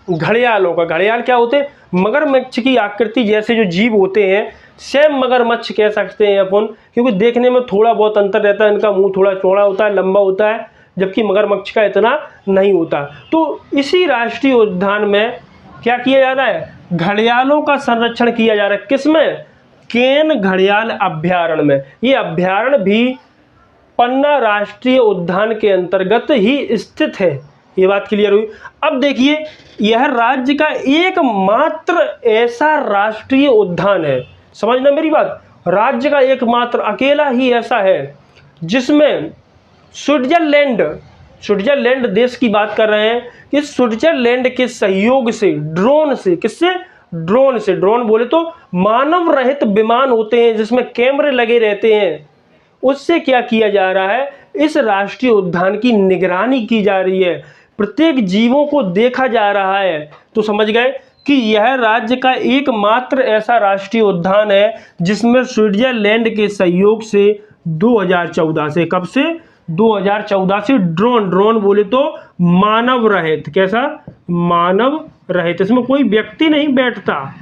घड़ियालों का, घड़ियाल क्या होते हैं, मगरमच्छ की आकृति जैसे जो जीव होते हैं, सेम मगरमच्छ कह सकते हैं अपन, क्योंकि देखने में थोड़ा बहुत अंतर रहता है, इनका मुंह थोड़ा चौड़ा होता है, लंबा होता है, जबकि मगरमच्छ का इतना नहीं होता। तो इसी राष्ट्रीय उद्यान में क्या किया जा रहा है, घड़ियालों का संरक्षण किया जा रहा है। किसमें, केन घड़ियाल अभ्यारण्य में। ये अभ्यारण्य भी पन्ना राष्ट्रीय उद्यान के अंतर्गत ही स्थित है। ये बात क्लियर हुई। अब देखिए, यह राज्य का एकमात्र ऐसा राष्ट्रीय उद्यान है, समझना मेरी बात, राज्य का एकमात्र अकेला ही ऐसा है जिसमें स्विट्जरलैंड देश की बात कर रहे हैं कि स्विट्जरलैंड के सहयोग से ड्रोन से, किससे, ड्रोन बोले तो मानव रहित विमान होते हैं जिसमें कैमरे लगे रहते हैं, उससे क्या किया जा रहा है, इस राष्ट्रीय उद्यान की निगरानी की जा रही है, प्रत्येक जीवों को देखा जा रहा है। तो समझ गए कि यह राज्य का एकमात्र ऐसा राष्ट्रीय उद्यान है जिसमें स्विट्जरलैंड के सहयोग से 2014 से, कब से, 2014 से ड्रोन बोले तो मानव रहित, कैसा, मानव रहित, इसमें कोई व्यक्ति नहीं बैठता,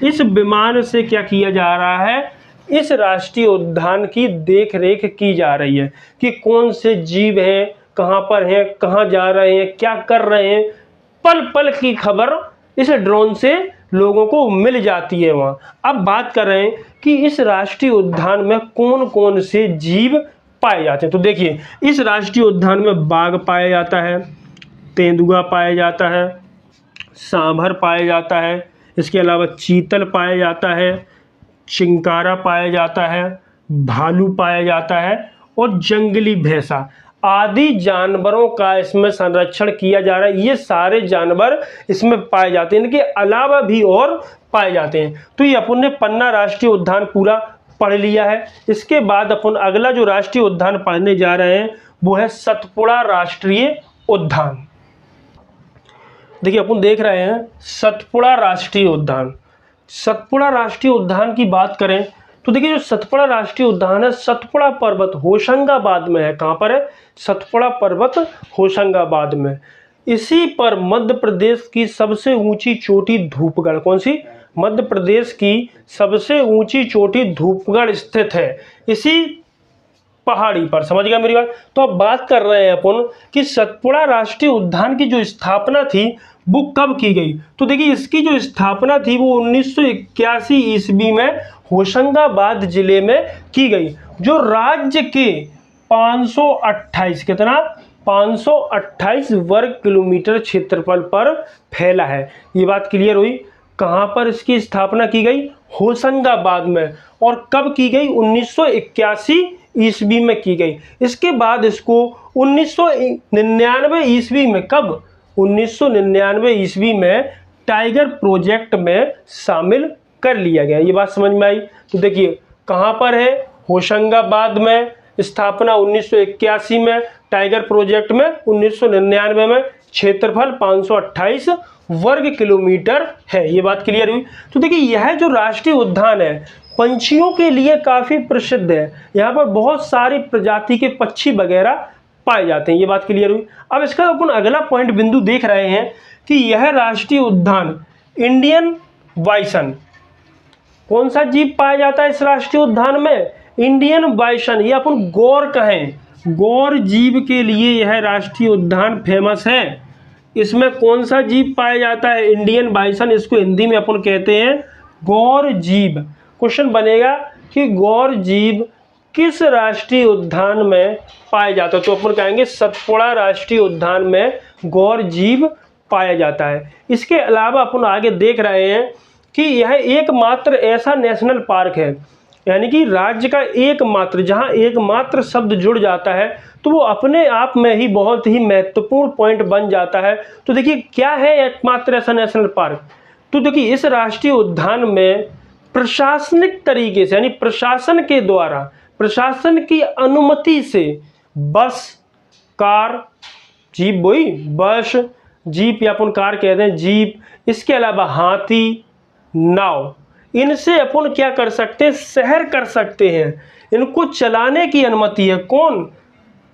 इस विमान से क्या किया जा रहा है, इस राष्ट्रीय उद्यान की देख रेख की जा रही है कि कौन से जीव हैं, कहाँ पर हैं, कहाँ जा रहे हैं, क्या कर रहे हैं, पल पल की खबर इस ड्रोन से लोगों को मिल जाती है वहाँ। अब बात कर रहे हैं कि इस राष्ट्रीय उद्यान में कौन कौन से जीव पाए जाते हैं। तो देखिए, इस राष्ट्रीय उद्यान में बाघ पाया जाता है, तेंदुआ पाया जाता है, सांभर पाया जाता है, इसके अलावा चीतल पाया जाता है, चिंकारा पाया जाता है, भालू पाया जाता है और जंगली भैंसा आदि जानवरों का इसमें संरक्षण किया जा रहा है। ये सारे जानवर इसमें पाए जाते हैं, इनके अलावा भी और पाए जाते हैं। तो ये अपन ने पन्ना राष्ट्रीय उद्यान पूरा पढ़ लिया है। इसके बाद अपन अगला जो राष्ट्रीय उद्यान पढ़ने जा रहे हैं वो है सतपुड़ा राष्ट्रीय उद्यान। देखिए अपन देख रहे हैं सतपुड़ा राष्ट्रीय उद्यान। सतपुड़ा राष्ट्रीय उद्यान की बात करें तो देखिए, जो सतपुड़ा राष्ट्रीय उद्यान है, सतपुड़ा पर्वत होशंगाबाद में है। कहाँ पर है, सतपुड़ा पर्वत होशंगाबाद में। इसी पर मध्य प्रदेश की सबसे ऊंची चोटी धूपगढ़, कौन सी, मध्य प्रदेश की सबसे ऊंची चोटी धूपगढ़ स्थित है, इसी पहाड़ी पर। समझ गया मेरी बात। तो अब बात कर रहे हैं अपन कि सतपुड़ा राष्ट्रीय उद्यान की जो स्थापना थी वो कब की गई। तो देखिए, इसकी जो स्थापना थी वो 1981 ईस्वी में होशंगाबाद जिले में की गई, जो राज्य के 528, कितना, 528 वर्ग किलोमीटर क्षेत्रफल पर फैला है। ये बात क्लियर हुई। कहाँ पर इसकी स्थापना की गई, होशंगाबाद में। और कब की गई, 1981 ईस्वी में की गई। इसके बाद इसको 1999 ईस्वी में, कब, 1999 ईस्वी में टाइगर प्रोजेक्ट में शामिल कर लिया गया। ये बात समझ में आई। तो देखिए कहाँ पर है, होशंगाबाद में, स्थापना 1981 में, टाइगर प्रोजेक्ट में 1999 में, क्षेत्रफल 528 वर्ग किलोमीटर है। ये बात क्लियर हुई। तो देखिए, यह जो राष्ट्रीय उद्यान है पंछियों के लिए काफ़ी प्रसिद्ध है। यहाँ पर बहुत सारी प्रजाति के पक्षी वगैरह पाए जाते हैं। ये बात क्लियर हुई। अब इसका अपन अगला पॉइंट बिंदु देख रहे हैं कि यह राष्ट्रीय उद्यान इंडियन बाइसन, कौन सा जीव पाया जाता है इस राष्ट्रीय उद्यान में, इंडियन बाइसन। ये अपन गौर कहें, गौर जीव के लिए यह राष्ट्रीय उद्यान फेमस है। इसमें कौन सा जीव पाया जाता है, इंडियन बाइसन। इसको हिंदी में अपन कहते हैं गौर जीव। क्वेश्चन बनेगा कि गौर जीव किस राष्ट्रीय उद्यान में पाया जाता है? तो अपन कहेंगे सतपुड़ा राष्ट्रीय उद्यान में गौर जीव पाया जाता है। इसके अलावा अपन आगे देख रहे हैं कि यह एकमात्र ऐसा नेशनल पार्क है, यानी कि राज्य का एकमात्र, जहां एकमात्र शब्द जुड़ जाता है तो वो अपने आप में ही बहुत ही महत्वपूर्ण पॉइंट बन जाता है। तो देखिए क्या है एकमात्र ऐसा नेशनल पार्क? तो देखिए इस राष्ट्रीय उद्यान में प्रशासनिक तरीके से, यानी प्रशासन के द्वारा, प्रशासन की अनुमति से बस, कार, जीप, वही बस, जीप या अपन कार कहते हैं, जीप, इसके अलावा हाथी, नाव, इनसे अपन क्या कर सकते हैं? सैर कर सकते हैं। इनको चलाने की अनुमति है कौन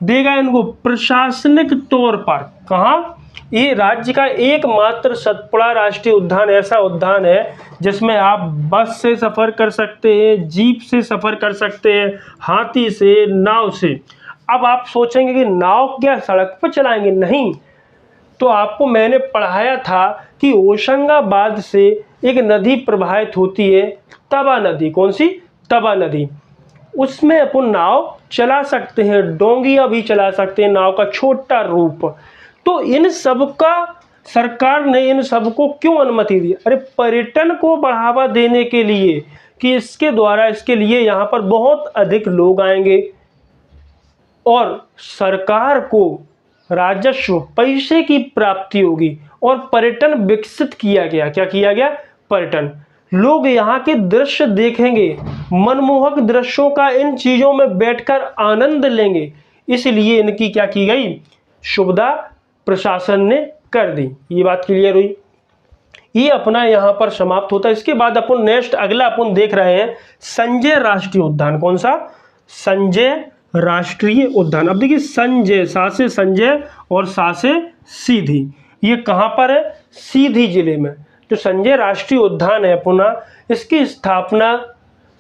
देगा इनको? प्रशासनिक तौर पर। कहाँ? ये राज्य का एकमात्र सतपुड़ा राष्ट्रीय उद्यान ऐसा उद्यान है जिसमें आप बस से सफ़र कर सकते हैं, जीप से सफ़र कर सकते हैं, हाथी से, नाव से। अब आप सोचेंगे कि नाव क्या सड़क पर चलाएंगे? नहीं। तो आपको मैंने पढ़ाया था कि होशंगाबाद से एक नदी प्रवाहित होती है, तवा नदी। कौन सी? तवा नदी। उसमें अपन नाव चला सकते हैं, डोंगियां भी चला सकते हैं, नाव का छोटा रूप। तो इन सब का सरकार ने इन सब को क्यों अनुमति दी? अरे पर्यटन को बढ़ावा देने के लिए, कि इसके द्वारा, इसके लिए यहाँ पर बहुत अधिक लोग आएंगे और सरकार को राजस्व, पैसे की प्राप्ति होगी और पर्यटन विकसित किया गया। क्या किया गया? पर्यटन। लोग यहाँ के दृश्य देखेंगे, मनमोहक दृश्यों का इन चीज़ों में बैठकर आनंद लेंगे, इसलिए इनकी क्या की गई? सुविधा प्रशासन ने कर दी। ये बात क्लियर हुई? ये अपना यहाँ पर समाप्त होता है। इसके बाद अपन नेक्स्ट अगला अपन देख रहे हैं संजय राष्ट्रीय उद्यान। कौन सा? संजय राष्ट्रीय उद्यान। अब देखिए संजय, सा से संजय और सा से सीधी, ये कहाँ पर है? सीधी जिले में। जो संजय राष्ट्रीय उद्यान है अपना, इसकी स्थापना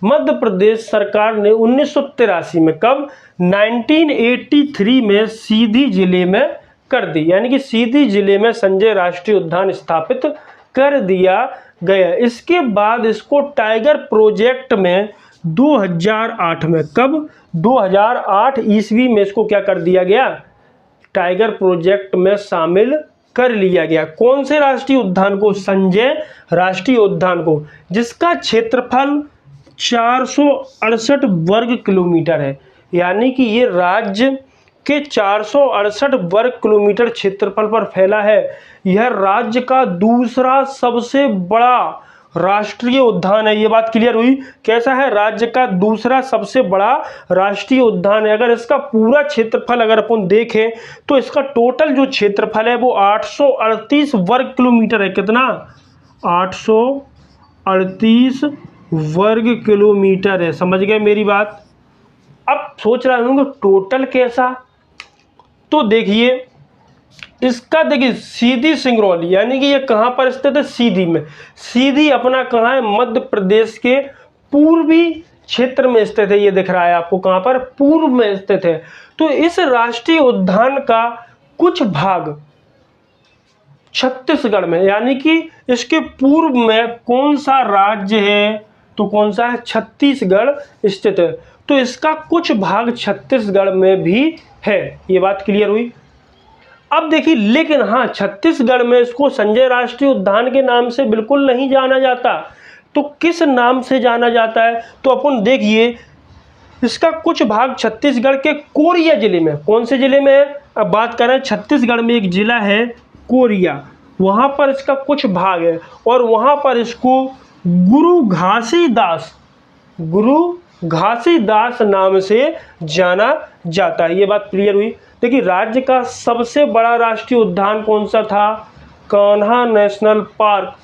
मध्य प्रदेश सरकार ने 1983 में, कब? 1983 में सीधी जिले में कर दी। यानी कि सीधी जिले में संजय राष्ट्रीय उद्यान स्थापित कर दिया गया। इसके बाद इसको टाइगर प्रोजेक्ट में 2008 में, कब? 2008 ईस्वी में इसको क्या कर दिया गया? टाइगर प्रोजेक्ट में शामिल कर लिया गया। कौन से राष्ट्रीय उद्यान को? संजय राष्ट्रीय उद्यान को, जिसका क्षेत्रफल 468 वर्ग किलोमीटर है। यानी कि ये राज्य के 468 वर्ग किलोमीटर क्षेत्रफल पर फैला है। यह राज्य का दूसरा सबसे बड़ा राष्ट्रीय उद्यान है। ये बात क्लियर हुई? कैसा है? राज्य का दूसरा सबसे बड़ा राष्ट्रीय उद्यान है। अगर इसका पूरा क्षेत्रफल अगर अपन देखें तो इसका टोटल जो क्षेत्रफल है वो 838 वर्ग किलोमीटर है। कितना? 838 वर्ग किलोमीटर है। समझ गए मेरी बात? अब सोच रहे होंगे टोटल कैसा? तो देखिए इसका, देखिए सीधी सिंगरौली, यानी कि ये कहाँ पर स्थित है? सीधी में। सीधी अपना कहाँ है? मध्य प्रदेश के पूर्वी क्षेत्र में स्थित है। ये दिख रहा है आपको कहाँ पर? पूर्व में स्थित है। तो इस राष्ट्रीय उद्यान का कुछ भाग छत्तीसगढ़ में, यानी कि इसके पूर्व में कौन सा राज्य है? तो कौन सा है? छत्तीसगढ़ स्थित है। तो इसका कुछ भाग छत्तीसगढ़ में भी है। ये बात क्लियर हुई? अब देखिए, लेकिन हाँ, छत्तीसगढ़ में इसको संजय राष्ट्रीय उद्यान के नाम से बिल्कुल नहीं जाना जाता। तो किस नाम से जाना जाता है? तो अपन देखिए इसका कुछ भाग छत्तीसगढ़ के कोरिया जिले में। कौन से जिले में है? अब बात कर रहे हैं छत्तीसगढ़ में एक जिला है कोरिया, वहाँ पर इसका कुछ भाग है और वहाँ पर इसको गुरु घासीदास नाम से जाना जाता है। ये बात क्लियर हुई? देखिए राज्य का सबसे बड़ा राष्ट्रीय उद्यान कौन सा था? Kanha national park.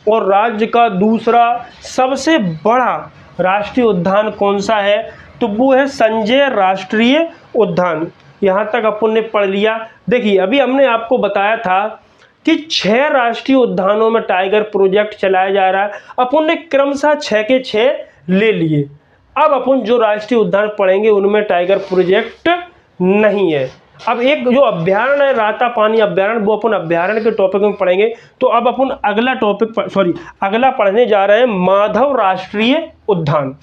और राज्य का दूसरा सबसे बड़ा राष्ट्रीय उद्यान कौन सा है? तो वो है संजय राष्ट्रीय उद्यान। यहाँ तक अपन ने पढ़ लिया। देखिए अभी हमने आपको बताया था कि 6 राष्ट्रीय उद्यानों में टाइगर प्रोजेक्ट चलाया जा रहा है। अपन ने क्रमशः 6 के 6 ले लिए। अब अपन जो राष्ट्रीय उद्यान पढ़ेंगे उनमें टाइगर प्रोजेक्ट नहीं है। अब एक जो अभ्यारण्य है, रातापानी अभ्यारण्य, वो अपन अभ्यारण्य के टॉपिक में पढ़ेंगे। तो अब अपन अगला पढ़ने जा रहे हैं माधव राष्ट्रीय उद्यान।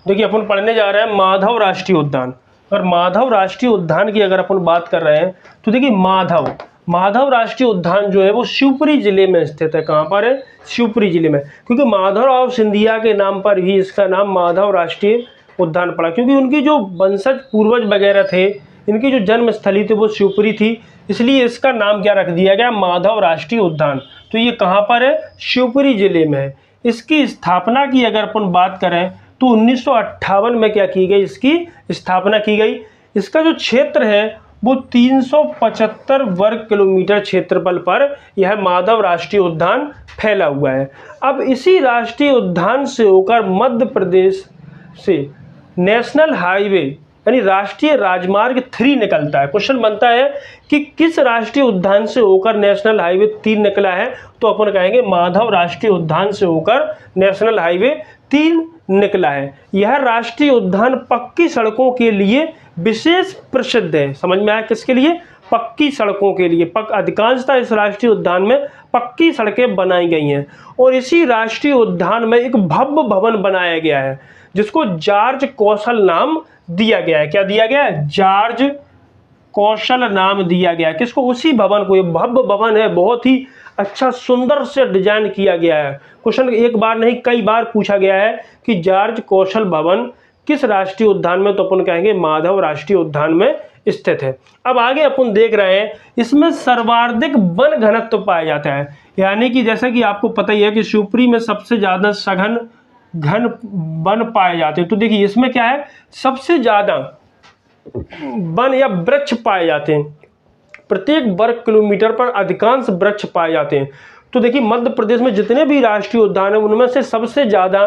देखिए अपन पढ़ने जा रहे हैं माधव राष्ट्रीय उद्यान। और माधव राष्ट्रीय उद्यान की अगर अपन बात कर रहे हैं तो देखिए माधव राष्ट्रीय उद्यान जो है वो शिवपुरी जिले में स्थित है। कहाँ पर है? शिवपुरी जिले में। क्योंकि माधवराव सिंधिया के नाम पर भी इसका नाम माधव राष्ट्रीय उद्यान पड़ा, क्योंकि उनकी जो वंशज पूर्वज वगैरह थे, इनकी जो जन्म स्थली थी वो शिवपुरी थी, इसलिए इसका नाम क्या रख दिया गया? माधव राष्ट्रीय उद्यान। तो ये कहाँ पर है? शिवपुरी जिले में है। इसकी स्थापना की अगर अपन बात करें तो 1958 में क्या की गई? इसकी स्थापना की गई। इसका जो क्षेत्र है वो 375 वर्ग किलोमीटर क्षेत्रफल पर यह माधव राष्ट्रीय उद्यान फैला हुआ है। अब इसी राष्ट्रीय उद्यान से होकर मध्य प्रदेश से नेशनल हाईवे यानी राष्ट्रीय राजमार्ग 3 निकलता है। क्वेश्चन बनता है कि किस राष्ट्रीय उद्यान से होकर नेशनल हाईवे 3 निकला है? तो अपन कहेंगे माधव राष्ट्रीय उद्यान से होकर नेशनल हाईवे 3 निकला है। यह राष्ट्रीय उद्यान पक्की सड़कों के लिए विशेष प्रसिद्ध है। समझ में आया? किसके लिए? पक्की सड़कों के लिए। अधिकांशतः इस राष्ट्रीय उद्यान में पक्की सड़कें बनाई गई हैं। और इसी राष्ट्रीय उद्यान में एक भव्य भवन बनाया गया है जिसको जॉर्ज कौशल नाम दिया गया है। क्या दिया गया है? जॉर्ज कौशल नाम दिया गया है। किसको? उसी भवन को। ये भव्य भवन है, बहुत ही अच्छा सुंदर से डिजाइन किया गया है। क्वेश्चन एक बार नहीं कई बार पूछा गया है कि जॉर्ज कौशल भवन किस राष्ट्रीय उद्यान में? तो अपन कहेंगे माधव राष्ट्रीय उद्यान में स्थित है। अब आगे अपन देख रहे हैं इसमें सर्वाधिक वन घनत्व पाया जाता है। यानी कि जैसा कि आपको पता ही है कि शिवपुरी में सबसे ज्यादा सघन घन वन पाए जाते हैं। तो देखिए इसमें क्या है? सबसे ज्यादा वन या वृक्ष पाए जाते हैं। प्रत्येक वर्ग किलोमीटर पर अधिकांश वृक्ष पाए जाते हैं। तो देखिए मध्य प्रदेश में जितने भी राष्ट्रीय उद्यान है उनमें से सबसे ज्यादा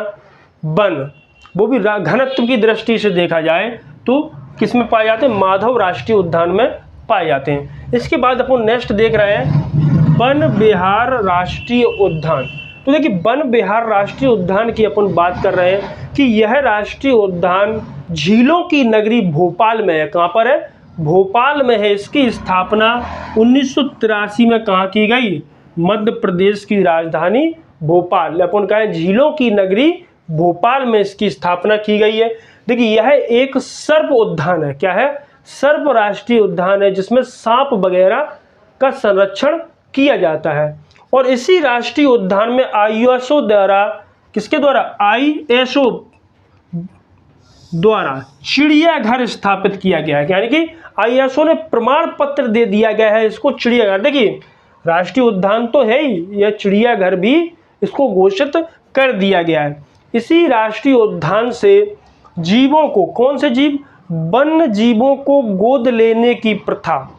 वन, वो भी घनत्व की दृष्टि से देखा जाए तो किसमें पाए जाते हैं? माधव राष्ट्रीय उद्यान में पाए जाते हैं। इसके बाद अपन नेक्स्ट देख रहे हैं वन विहार राष्ट्रीय उद्यान। तो देखिए वन विहार राष्ट्रीय उद्यान की अपन बात कर रहे हैं कि यह राष्ट्रीय उद्यान झीलों की नगरी भोपाल में है। कहाँ पर है? भोपाल में है। इसकी स्थापना 1983 में कहाँ की गई? मध्य प्रदेश की राजधानी भोपाल, अपन कहें झीलों की नगरी भोपाल में इसकी स्थापना की गई है। देखिए यह एक सर्प उद्यान है। क्या है? सर्प राष्ट्रीय उद्यान है जिसमें सांप वगैरह का संरक्षण किया जाता है। और इसी राष्ट्रीय उद्यान में ISO द्वारा, किसके द्वारा? ISO द्वारा चिड़ियाघर स्थापित किया गया है। यानी कि ISO ने प्रमाण पत्र दे दिया गया है इसको चिड़ियाघर। देखिए राष्ट्रीय उद्यान तो है ही, यह चिड़ियाघर भी इसको घोषित कर दिया गया है। इसी राष्ट्रीय उद्यान से जीवों को, कौन से जीव? वन्य जीवों को गोद लेने की प्रथा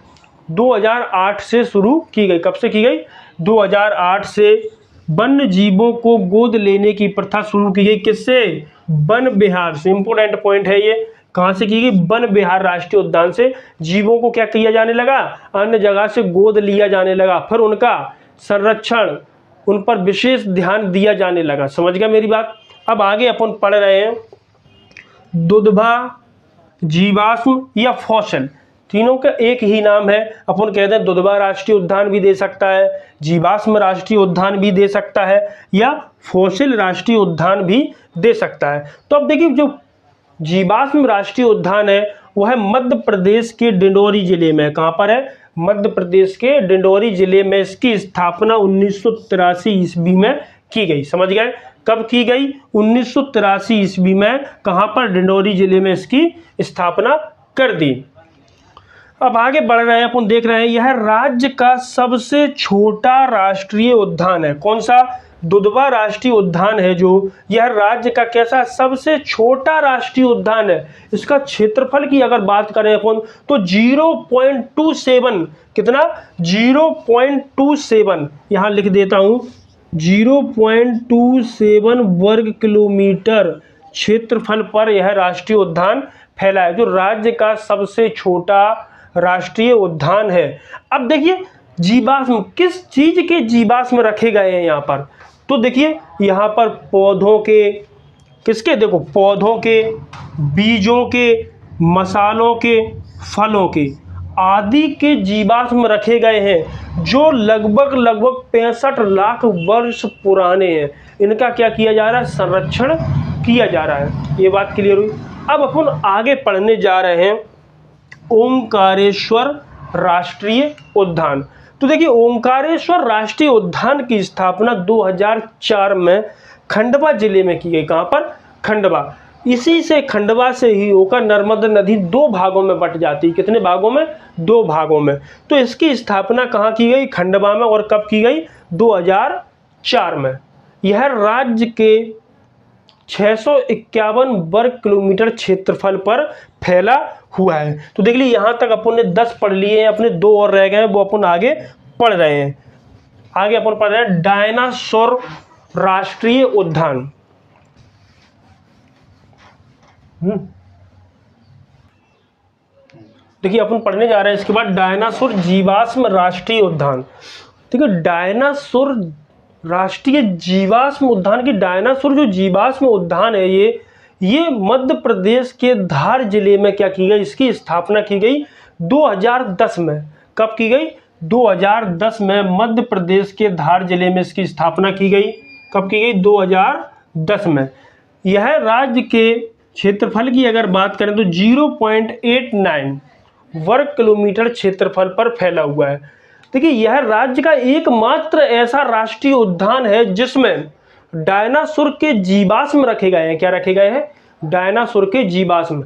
2008 से शुरू की गई। कब से की गई? 2008 से वन्य जीवों को गोद लेने की प्रथा शुरू की गई। किससे? वन विहार से। इंपोर्टेंट पॉइंट है ये। कहां से की गई? वन विहार राष्ट्रीय उद्यान से जीवों को क्या किया जाने लगा? अन्य जगह से गोद लिया जाने लगा, फिर उनका संरक्षण, उन पर विशेष ध्यान दिया जाने लगा। समझ गया मेरी बात? अब आगे अपन पढ़ रहे हैं दुधवा, जीवाश्म या फॉसिल, तीनों का एक ही नाम है। अपन कहते हैं दुधवा राष्ट्रीय उद्यान भी दे सकता है, जीवाश्म राष्ट्रीय उद्यान भी दे सकता है, या फॉसिल राष्ट्रीय उद्यान भी दे सकता है। तो अब देखिए जो जीवाश्म राष्ट्रीय उद्यान है वह है मध्य प्रदेश के डिंडोरी जिले में। कहाँ पर है? मध्य प्रदेश के डिंडोरी जिले में। इसकी स्थापना 1983 ईस्वी में की गई। समझ गए? कब की गई? 1983 ईस्वी में। कहाँ पर? डिंडोरी जिले में इसकी स्थापना कर दी। अब आगे बढ़ रहे हैं, अपन देख रहे हैं यह राज्य का सबसे छोटा राष्ट्रीय उद्यान है। कौन सा? दुधवा राष्ट्रीय उद्यान है जो, यह राज्य का कैसा? सबसे छोटा राष्ट्रीय उद्यान है। इसका क्षेत्रफल की अगर बात करें अपन तो 0.27, कितना? 0.27, यहाँ लिख देता हूँ 0.27 वर्ग किलोमीटर क्षेत्रफल पर यह राष्ट्रीय उद्यान फैला है, जो राज्य का सबसे छोटा राष्ट्रीय उद्यान है। अब देखिए जीवाश्म, किस चीज के जीवाश्म रखे गए हैं यहाँ पर? तो देखिए यहाँ पर पौधों के, किसके? देखो पौधों के, बीजों के, मसालों के, फलों के आदि के जीवाश्म रखे गए हैं जो लगभग 65 लाख वर्ष पुराने हैं। इनका क्या किया जा रहा है? संरक्षण किया जा रहा है। ये बात क्लियर हुई। अब अपन आगे पढ़ने जा रहे हैं ओंकारेश्वर राष्ट्रीय उद्यान। तो देखिए, ओंकारेश्वर राष्ट्रीय उद्यान की स्थापना 2004 में खंडवा जिले में की गई। कहाँ पर? खंडवा। इसी से खंडवा से ही होकर नर्मदा नदी 2 भागों में बट जाती है। कितने भागों में? 2 भागों में। तो इसकी स्थापना कहाँ की गई? खंडवा में। और कब की गई? 2004 में। यह राज्य के 651 वर्ग किलोमीटर क्षेत्रफल पर फैला हुआ है। तो देख लीजिए, यहाँ तक अपन ने 10 पढ़ लिए हैं, अपने 2 और रह गए हैं, वो अपन आगे पढ़ रहे हैं। आगे अपन पढ़ रहे हैं डायनासोर राष्ट्रीय उद्यान। देखिए, अपन पढ़ने जा रहे हैं इसके बाद डायनासोर जीवाश्म राष्ट्रीय उद्यान। ठीक है, डायनासोर राष्ट्रीय जीवाश्म उद्यान की डायनासोर जो जीवाश्म उद्यान है ये मध्य प्रदेश के धार जिले में क्या की गई? इसकी स्थापना की गई 2010 में। कब की गई? 2010 में मध्य प्रदेश के धार जिले में इसकी स्थापना की गई। कब की गई? 2010 में। यह राज्य के क्षेत्रफल की अगर बात करें तो 0.89 वर्ग किलोमीटर क्षेत्रफल पर फैला हुआ है। देखिए, यह राज्य का एकमात्र ऐसा राष्ट्रीय उद्यान है जिसमें डायनासोर के जीवाश्म रखे गए हैं। क्या रखे गए हैं? डायनासोर के जीवाश्म।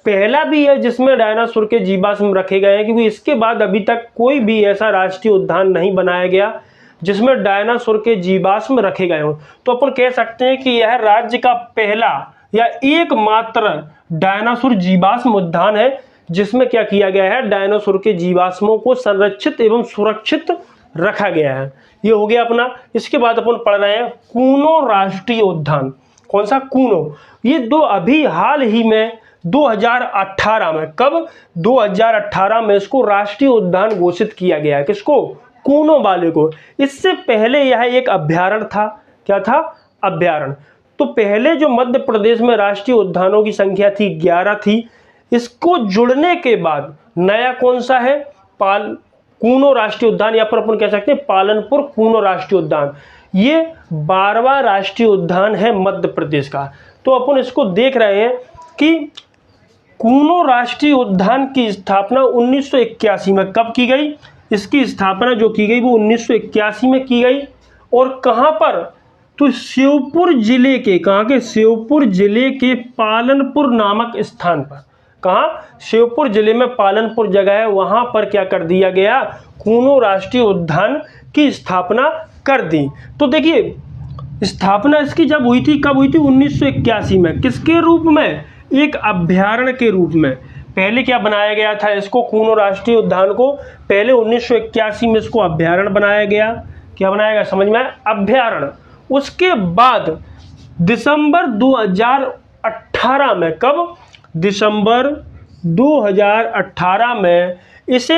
पहला भी है जिसमें डायनासोर के जीवाश्म रखे गए हैं, क्योंकि इसके बाद अभी तक कोई भी ऐसा राष्ट्रीय उद्यान नहीं बनाया गया जिसमें डायनासोर के जीवाश्म रखे गए हों। तो अपन कह सकते हैं कि यह राज्य का पहला या एकमात्र डायनासोर जीवाश्म उद्यान है जिसमें क्या किया गया है? डायनासोर के जीवाश्मों को संरक्षित एवं सुरक्षित रखा गया है। ये हो गया अपना। इसके बाद अपन पढ़ रहे हैं कूनो राष्ट्रीय उद्यान। कौन सा? कूनो। ये अभी हाल ही में 2018 में, कब? 2018 में इसको राष्ट्रीय उद्यान घोषित किया गया है। किसको? कूनो वाले को। इससे पहले यह एक अभ्यारण्य था। क्या था? अभ्यारण्य। तो पहले जो मध्य प्रदेश में राष्ट्रीय उद्यानों की संख्या थी 11 थी। इसको जुड़ने के बाद नया कौन सा है? कूनो राष्ट्रीय उद्यान, या पर अपन कह सकते हैं पालनपुर कूनो राष्ट्रीय उद्यान। ये 12वां राष्ट्रीय उद्यान है मध्य प्रदेश का। तो अपन इसको देख रहे हैं कि कूनो राष्ट्रीय उद्यान की स्थापना 1981 में कब की गई? इसकी स्थापना जो की गई वो 1981 में की गई। और कहाँ पर? तो श्योपुर जिले के, कहाँ के? श्योपुर जिले के पालनपुर नामक स्थान पर। कहाँ? श्योपुर जिले में पालनपुर जगह है, वहां पर क्या कर दिया गया? कूनो राष्ट्रीय उद्यान की स्थापना कर दी। तो देखिए, स्थापना इसकी जब हुई थी, कब हुई थी? 1981 में। किसके रूप में? एक अभ्यारण्य के रूप में। पहले क्या बनाया गया था इसको? कूनो राष्ट्रीय उद्यान को पहले 1981 में इसको अभ्यारण्य बनाया गया। क्या बनाया गया? समझ में आया? अभ्यारण्य। उसके बाद दिसंबर 2018 में, कब? दिसंबर 2018 में इसे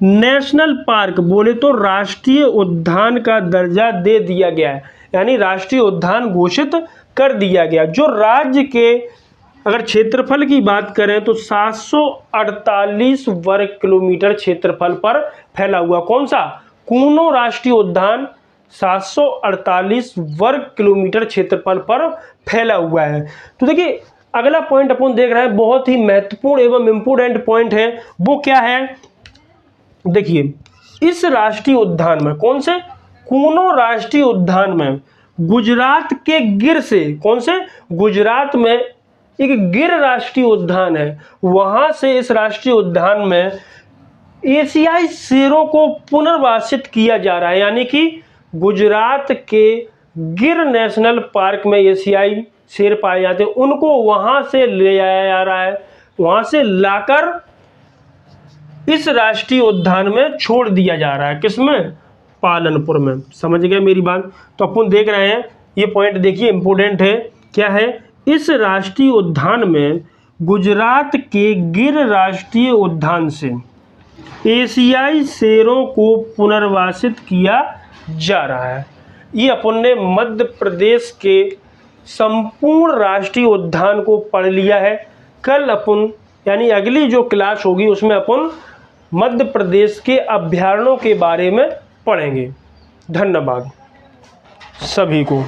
नेशनल पार्क, बोले तो राष्ट्रीय उद्यान का दर्जा दे दिया गया है। यानी राष्ट्रीय उद्यान घोषित कर दिया गया। जो राज्य के अगर क्षेत्रफल की बात करें तो 748 वर्ग किलोमीटर क्षेत्रफल पर फैला हुआ। कौन सा? कूनो राष्ट्रीय उद्यान 748 वर्ग किलोमीटर क्षेत्रफल पर फैला हुआ है। तो देखिए, अगला पॉइंट अपन देख रहे हैं, बहुत ही महत्वपूर्ण एवं इंपोर्टेंट पॉइंट है। वो क्या है? देखिए, इस राष्ट्रीय उद्यान में, कौन से? कूनो राष्ट्रीय उद्यान में गुजरात के गिर से, कौन से? गुजरात में एक गिर राष्ट्रीय उद्यान है, वहां से इस राष्ट्रीय उद्यान में एशियाई शेरों को पुनर्वासित किया जा रहा है। यानी कि गुजरात के गिर नेशनल पार्क में एशियाई शेर पाए जाते हैं, उनको वहां से ले आया जा रहा है, वहां से लाकर इस राष्ट्रीय उद्यान में छोड़ दिया जा रहा है। किसमें? पालनपुर में। समझ गए मेरी बात? तो अपन देख रहे हैं, ये पॉइंट देखिए इंपोर्टेंट है। क्या है? इस राष्ट्रीय उद्यान में गुजरात के गिर राष्ट्रीय उद्यान से एशियाई शेरों को पुनर्वासित किया जा रहा है। ये अपन ने मध्य प्रदेश के संपूर्ण राष्ट्रीय उद्यान को पढ़ लिया है। कल अपन, यानी अगली जो क्लास होगी उसमें अपन मध्य प्रदेश के अभ्यारण्यों के बारे में पढ़ेंगे। धन्यवाद सभी को।